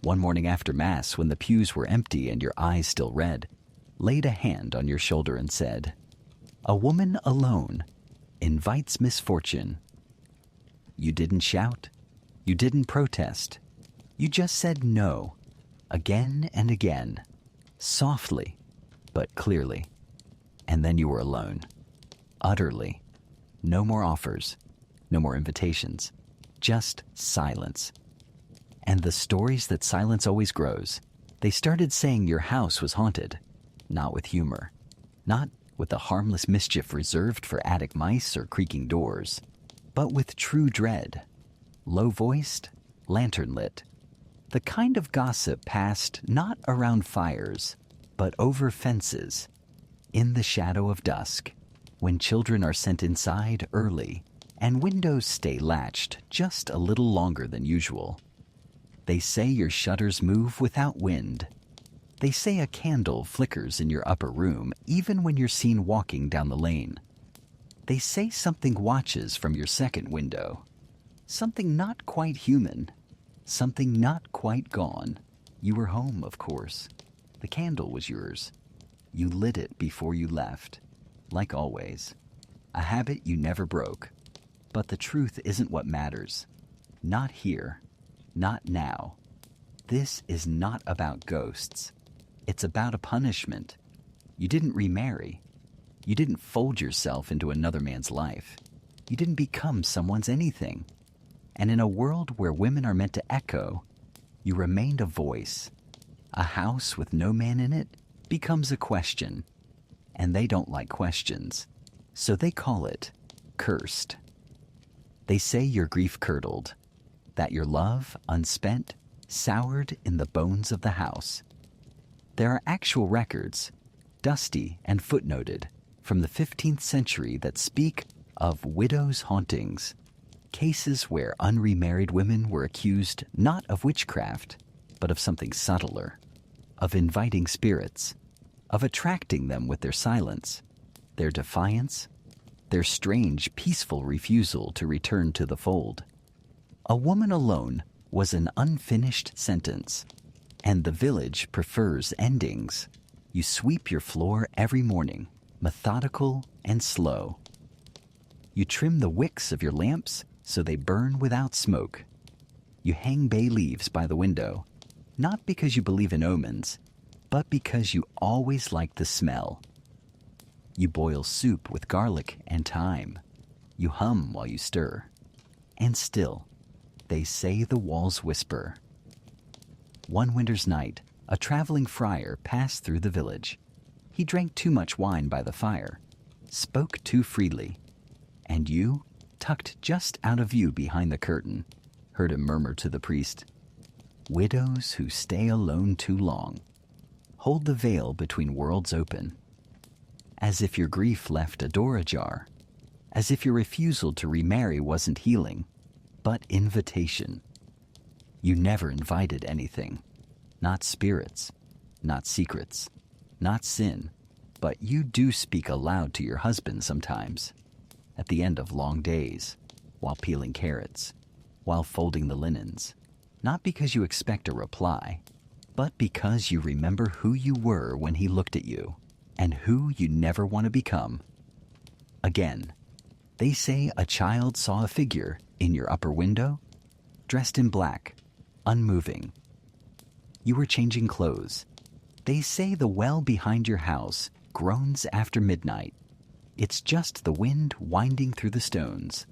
One morning after Mass, when the pews were empty and your eyes still red, laid a hand on your shoulder and said, "A woman alone invites misfortune." You didn't shout. You didn't protest. You just said no, again and again, softly but clearly. And then you were alone, utterly. No more offers, no more invitations, just silence. And the stories that silence always grows, they started saying your house was haunted, not with humor, not with the harmless mischief reserved for attic mice or creaking doors, but with true dread, low-voiced, lantern-lit, the kind of gossip passed not around fires, but over fences, in the shadow of dusk, when children are sent inside early and windows stay latched just a little longer than usual. They say your shutters move without wind. They say a candle flickers in your upper room even when you're seen walking down the lane. They say something watches from your second window. Something not quite human. Something not quite gone. You were home, of course. The candle was yours. You lit it before you left, like always. A habit you never broke. But the truth isn't what matters. Not here. Not now. This is not about ghosts. It's about a punishment. You didn't remarry. You didn't fold yourself into another man's life. You didn't become someone's anything. And in a world where women are meant to echo, you remained a voice. A house with no man in it becomes a question. And they don't like questions. So they call it cursed. They say your grief curdled, that your love, unspent, soured in the bones of the house. There are actual records, dusty and footnoted, from the 15th century that speak of widows' hauntings, cases where unremarried women were accused not of witchcraft, but of something subtler, of inviting spirits, of attracting them with their silence, their defiance, their strange, peaceful refusal to return to the fold. A woman alone was an unfinished sentence, and the village prefers endings. You sweep your floor every morning, methodical and slow. You trim the wicks of your lamps so they burn without smoke. You hang bay leaves by the window, not because you believe in omens, but because you always like the smell. You boil soup with garlic and thyme. You hum while you stir. And still, they say the walls whisper. One winter's night, a traveling friar passed through the village. He drank too much wine by the fire, spoke too freely, and you, tucked just out of view behind the curtain, heard him murmur to the priest, "Widows who stay alone too long hold the veil between worlds open." As if your grief left a door ajar, as if your refusal to remarry wasn't healing, but invitation. You never invited anything, not spirits, not secrets, not sin, but you do speak aloud to your husband sometimes, at the end of long days, while peeling carrots, while folding the linens, not because you expect a reply, but because you remember who you were when he looked at you, and who you never want to become. Again, they say a child saw a figure in your upper window, dressed in black, unmoving. You were changing clothes. They say the well behind your house groans after midnight. It's just the wind winding through the stones.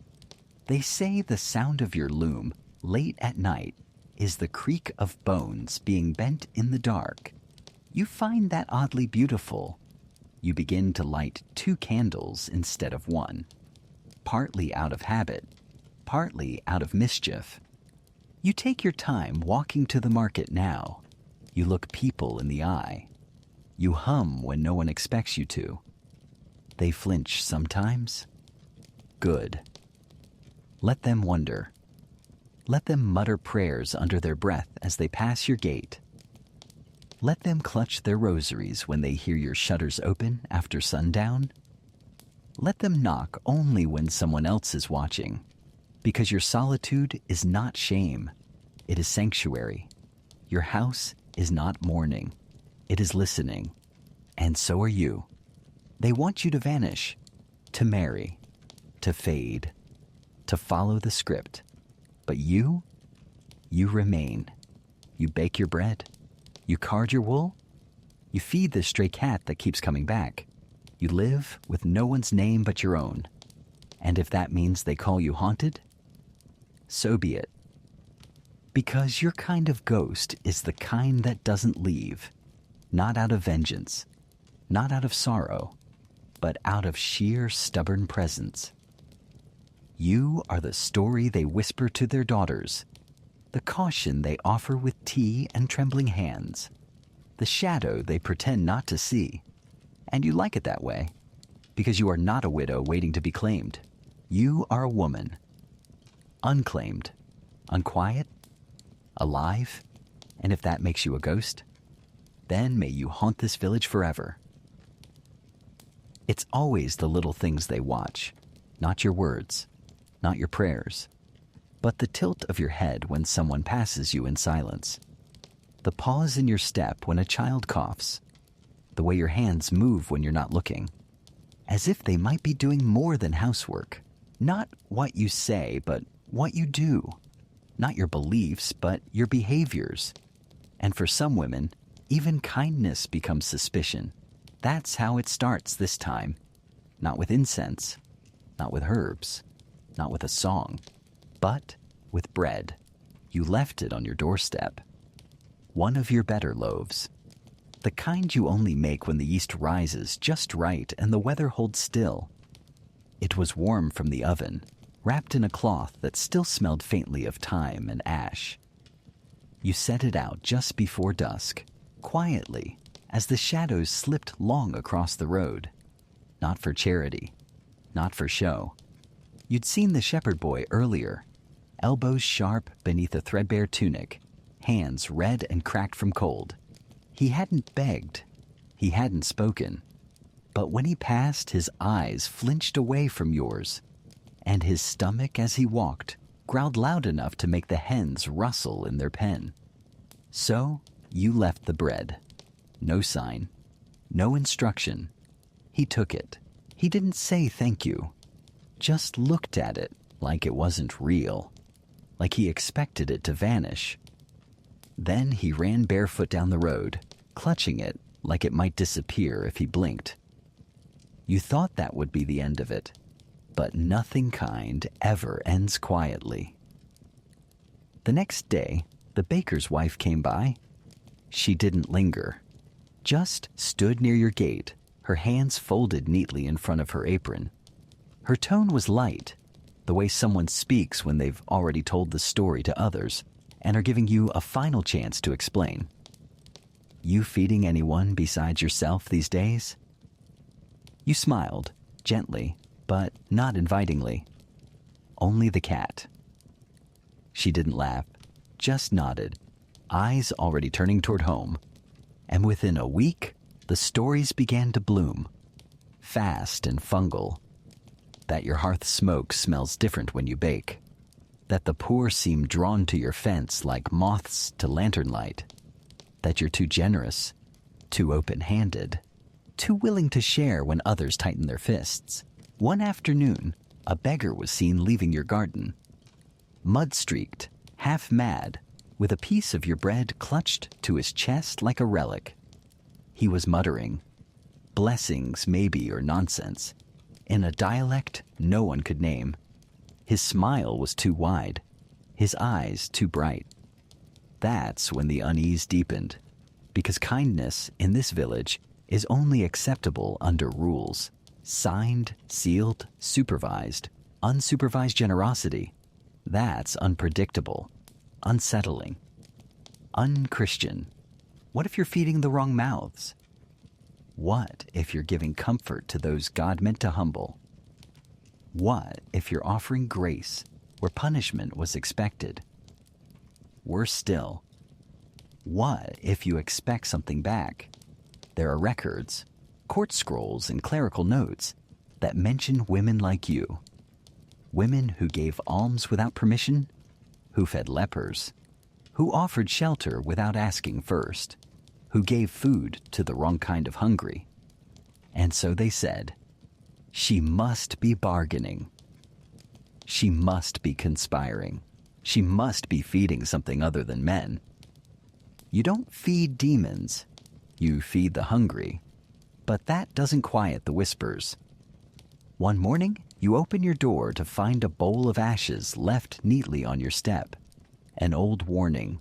They say the sound of your loom late at night is the creak of bones being bent in the dark. You find that oddly beautiful. You begin to light 2 candles instead of 1, partly out of habit, partly out of mischief. You take your time walking to the market now. You look people in the eye. You hum when no one expects you to. They flinch sometimes. Good. Let them wonder. Let them mutter prayers under their breath as they pass your gate. Let them clutch their rosaries when they hear your shutters open after sundown. Let them knock only when someone else is watching, because your solitude is not shame. It is sanctuary. Your house is not mourning. It is listening. And so are you. They want you to vanish, to marry, to fade, to follow the script. But you remain. You bake your bread. You card your wool. You feed the stray cat that keeps coming back. You live with no one's name but your own. And if that means they call you haunted, so be it. Because your kind of ghost is the kind that doesn't leave, not out of vengeance, not out of sorrow, but out of sheer stubborn presence. You are the story they whisper to their daughters, the caution they offer with tea and trembling hands, the shadow they pretend not to see. And you like it that way, because you are not a widow waiting to be claimed. You are a woman, unclaimed, unquiet, alive, and if that makes you a ghost, then may you haunt this village forever. It's always the little things they watch, not your words, not your prayers, but the tilt of your head when someone passes you in silence, the pause in your step when a child coughs, the way your hands move when you're not looking, as if they might be doing more than housework. Not what you say, but what you do. Not your beliefs, but your behaviors. And for some women, even kindness becomes suspicion. That's how it starts this time. Not with incense, not with herbs, not with a song, but with bread. You left it on your doorstep. One of your better loaves. The kind you only make when the yeast rises just right and the weather holds still. It was warm from the oven, wrapped in a cloth that still smelled faintly of thyme and ash. You set it out just before dusk, quietly, as the shadows slipped long across the road. Not for charity, not for show. You'd seen the shepherd boy earlier, elbows sharp beneath a threadbare tunic, hands red and cracked from cold. He hadn't begged, he hadn't spoken, but when he passed, his eyes flinched away from yours, and his stomach, as he walked, growled loud enough to make the hens rustle in their pen. So you left the bread. No sign, no instruction. He took it. He didn't say thank you, just looked at it like it wasn't real, like he expected it to vanish. Then he ran barefoot down the road, clutching it like it might disappear if he blinked. You thought that would be the end of it, but nothing kind ever ends quietly. The next day, the baker's wife came by. She didn't linger, just stood near your gate, her hands folded neatly in front of her apron. Her tone was light, the way someone speaks when they've already told the story to others and are giving you a final chance to explain. You feeding anyone besides yourself these days? You smiled, gently, but not invitingly. Only the cat. She didn't laugh, just nodded, eyes already turning toward home. And within a week, the stories began to bloom, fast and fungal. That your hearth smoke smells different when you bake. That the poor seem drawn to your fence like moths to lantern light. That you're too generous, too open-handed, too willing to share when others tighten their fists. One afternoon, a beggar was seen leaving your garden. Mud-streaked, half mad, with a piece of your bread clutched to his chest like a relic. He was muttering, blessings maybe or nonsense, in a dialect no one could name. His smile was too wide, his eyes too bright. That's when the unease deepened, because kindness in this village is only acceptable under rules. Signed, sealed, supervised, unsupervised generosity. That's unpredictable, unsettling, unchristian. What if you're feeding the wrong mouths? What if you're giving comfort to those God meant to humble? What if you're offering grace where punishment was expected? Worse still, what if you expect something back? There are records, court scrolls, and clerical notes that mention women like you. Women who gave alms without permission, who fed lepers, who offered shelter without asking first, who gave food to the wrong kind of hungry. And so they said, she must be bargaining. She must be conspiring. She must be feeding something other than men. You don't feed demons. You feed the hungry. But that doesn't quiet the whispers. One morning, You open your door to find a bowl of ashes left neatly on your step, an old warning,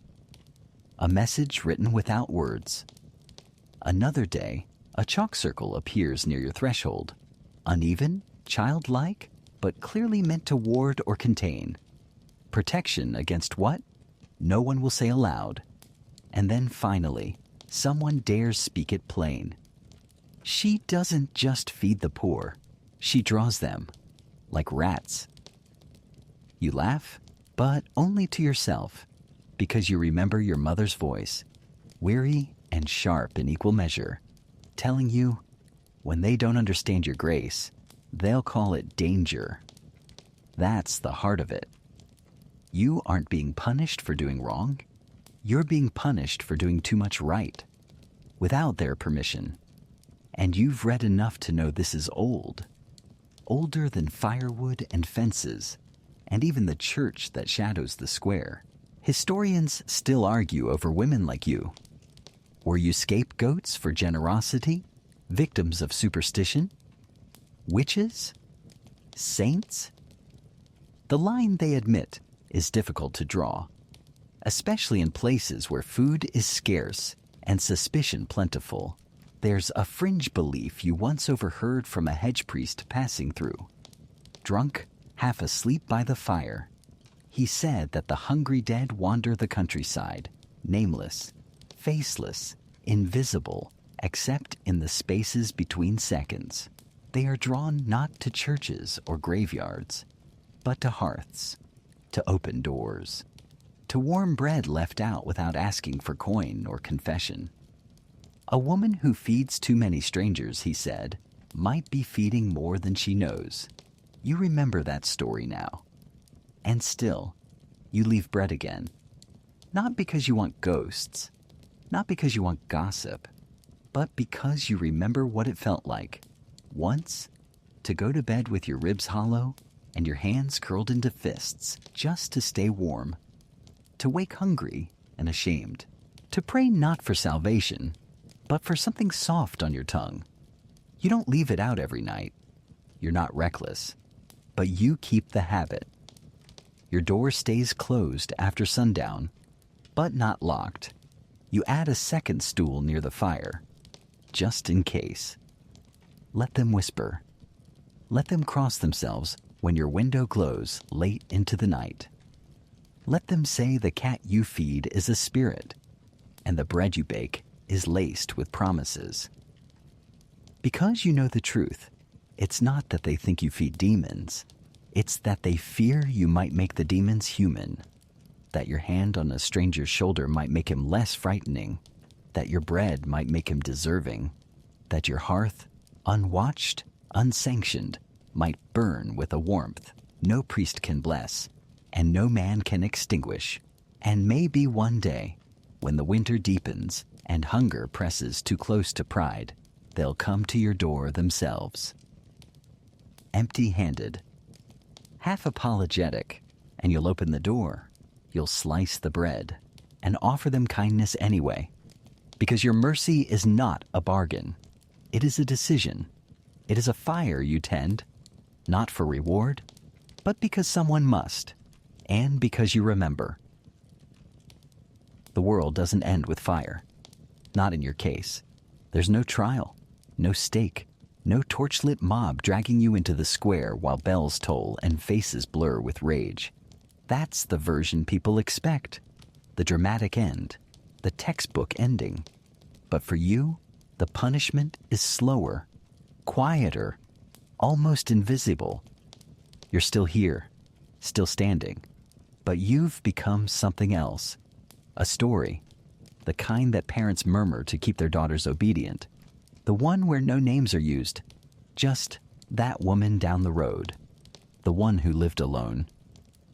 a message written without words. Another day, a chalk circle appears near your threshold, uneven, childlike, but clearly meant to ward or contain. Protection against what? No one will say aloud. And then finally, someone dares speak it plain. She doesn't just feed the poor, she draws them, like rats. You laugh, but only to yourself, because you remember your mother's voice, weary and sharp in equal measure, telling you, when they don't understand your grace, they'll call it danger. That's the heart of it. You aren't being punished for doing wrong. You're being punished for doing too much right, without their permission. And you've read enough to know this is old, older than firewood and fences, and even the church that shadows the square. Historians still argue over women like you. Were you scapegoats for generosity? Victims of superstition? Witches? Saints? The line, they admit, is difficult to draw, especially in places where food is scarce and suspicion plentiful. There's a fringe belief you once overheard from a hedge priest passing through. Drunk, half asleep by the fire, he said that the hungry dead wander the countryside, nameless, faceless, invisible, except in the spaces between seconds. They are drawn not to churches or graveyards, but to hearths, to open doors, to warm bread left out without asking for coin or confession. A woman who feeds too many strangers, he said, might be feeding more than she knows. You remember that story now. And still, you leave bread again. Not because you want ghosts, not because you want gossip, but because you remember what it felt like, once, to go to bed with your ribs hollow and your hands curled into fists just to stay warm, to wake hungry and ashamed, to pray not for salvation, but for something soft on your tongue. You don't leave it out every night. You're not reckless, but you keep the habit. Your door stays closed after sundown, but not locked. You add a second stool near the fire, just in case. Let them whisper. Let them cross themselves when your window glows late into the night. Let them say the cat you feed is a spirit, and the bread you bake is laced with promises. Because you know the truth, it's not that they think you feed demons. It's that they fear you might make the demons human, that your hand on a stranger's shoulder might make him less frightening, that your bread might make him deserving, that your hearth, unwatched, unsanctioned, might burn with a warmth no priest can bless, and no man can extinguish. And maybe one day, when the winter deepens and hunger presses too close to pride, they'll come to your door themselves. Empty-handed, half apologetic, and you'll open the door. You'll slice the bread and offer them kindness anyway, because your mercy is not a bargain. It is a decision. It is a fire you tend, not for reward, but because someone must, and because you remember. The world doesn't end with fire. Not in your case. There's no trial, no stake, no torchlit mob dragging you into the square while bells toll and faces blur with rage. That's the version people expect, the dramatic end, the textbook ending. But for you, the punishment is slower, quieter, almost invisible. You're still here, still standing, but you've become something else, a story, the kind that parents murmur to keep their daughters obedient, the one where no names are used, just that woman down the road, the one who lived alone,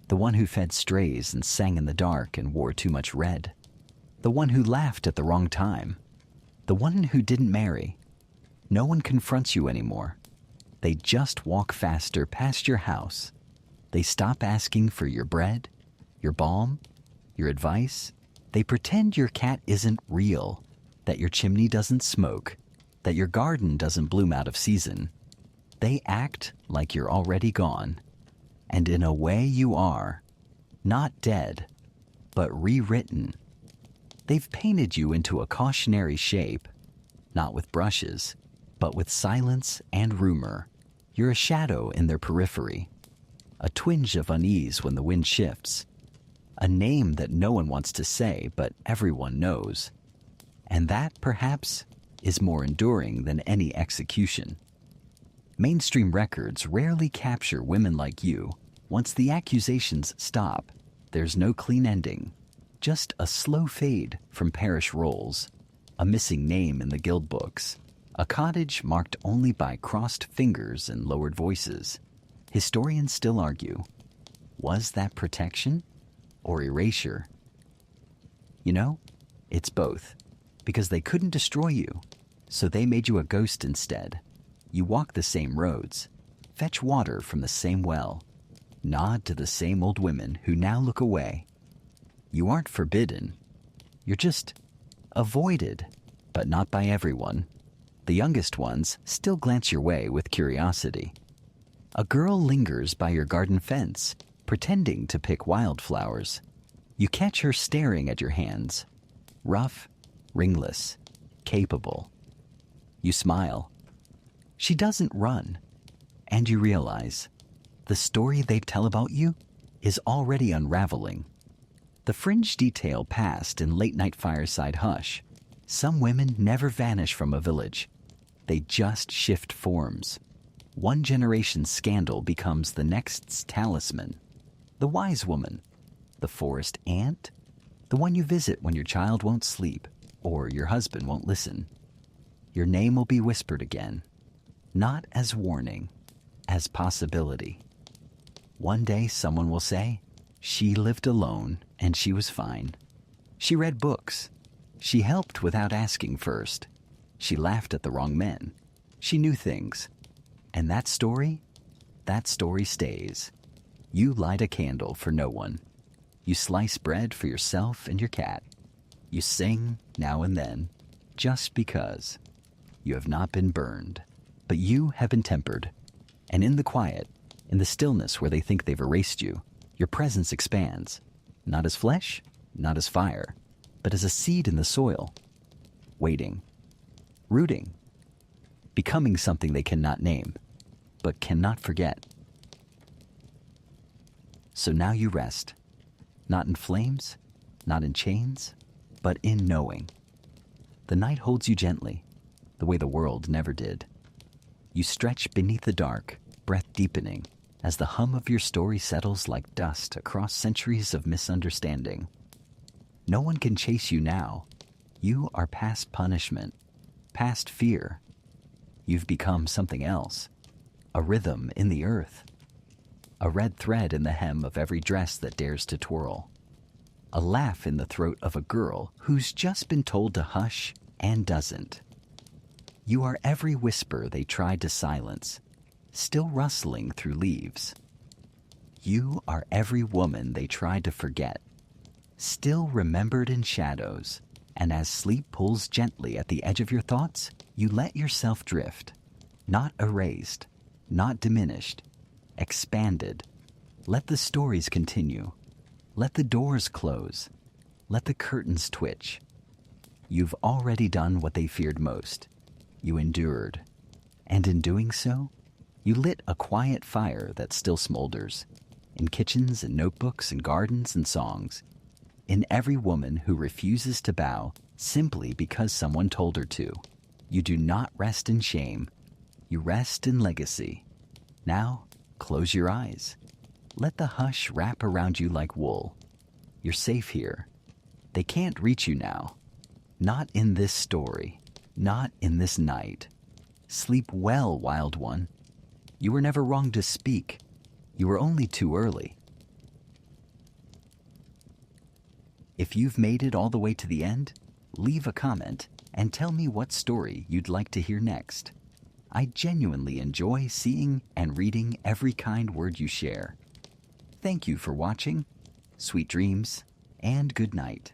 the one who fed strays and sang in the dark and wore too much red, the one who laughed at the wrong time, the one who didn't marry. No one confronts you anymore. They just walk faster past your house. They stop asking for your bread, your balm, your advice. They pretend your cat isn't real, that your chimney doesn't smoke, that your garden doesn't bloom out of season. They act like you're already gone. And in a way you are. Not dead, but rewritten. They've painted you into a cautionary shape, not with brushes, but with silence and rumor. You're a shadow in their periphery, a twinge of unease when the wind shifts, a name that no one wants to say but everyone knows. And that, perhaps, is more enduring than any execution. Mainstream records rarely capture women like you. Once the accusations stop, there's no clean ending, just a slow fade from parish rolls, a missing name in the guild books, a cottage marked only by crossed fingers and lowered voices. Historians still argue, was that protection or erasure? You know, it's both, because they couldn't destroy you, so they made you a ghost instead. You walk the same roads, fetch water from the same well, nod to the same old women who now look away. You aren't forbidden. You're just avoided, but not by everyone. The youngest ones still glance your way with curiosity. A girl lingers by your garden fence, pretending to pick wildflowers. You catch her staring at your hands. Rough, ringless, capable. You smile. She doesn't run. And you realize the story they tell about you is already unraveling. The fringe detail passed in late-night fireside hush. Some women never vanish from a village. They just shift forms. One generation's scandal becomes the next's talisman. The wise woman, the forest ant, the one you visit when your child won't sleep or your husband won't listen. Your name will be whispered again, not as warning, as possibility. One day someone will say, she lived alone and she was fine. She read books. She helped without asking first. She laughed at the wrong men. She knew things. And that story stays. You light a candle for no one. You slice bread for yourself and your cat. You sing now and then, just because. You have not been burned, but you have been tempered. And in the quiet, in the stillness where they think they've erased you, your presence expands, not as flesh, not as fire, but as a seed in the soil, waiting, rooting, becoming something they cannot name, but cannot forget. So now you rest, not in flames, not in chains, but in knowing. The night holds you gently, the way the world never did. You stretch beneath the dark, breath deepening, as the hum of your story settles like dust across centuries of misunderstanding. No one can chase you now. You are past punishment, past fear. You've become something else, a rhythm in the earth, a red thread in the hem of every dress that dares to twirl, a laugh in the throat of a girl who's just been told to hush and doesn't. You are every whisper they tried to silence, still rustling through leaves. You are every woman they tried to forget, still remembered in shadows. And as sleep pulls gently at the edge of your thoughts, you let yourself drift, not erased, not diminished, expanded. Let the stories continue. Let the doors close. Let the curtains twitch. You've already done what they feared most. You endured. And in doing so, you lit a quiet fire that still smolders, in kitchens and notebooks and gardens and songs, in every woman who refuses to bow simply because someone told her to. You do not rest in shame. You rest in legacy. Now, close your eyes. Let the hush wrap around you like wool. You're safe here. They can't reach you now. Not in this story. Not in this night. Sleep well, wild one. You were never wrong to speak. You were only too early. If you've made it all the way to the end, leave a comment and tell me what story you'd like to hear next. I genuinely enjoy seeing and reading every kind word you share. Thank you for watching. Sweet dreams and good night.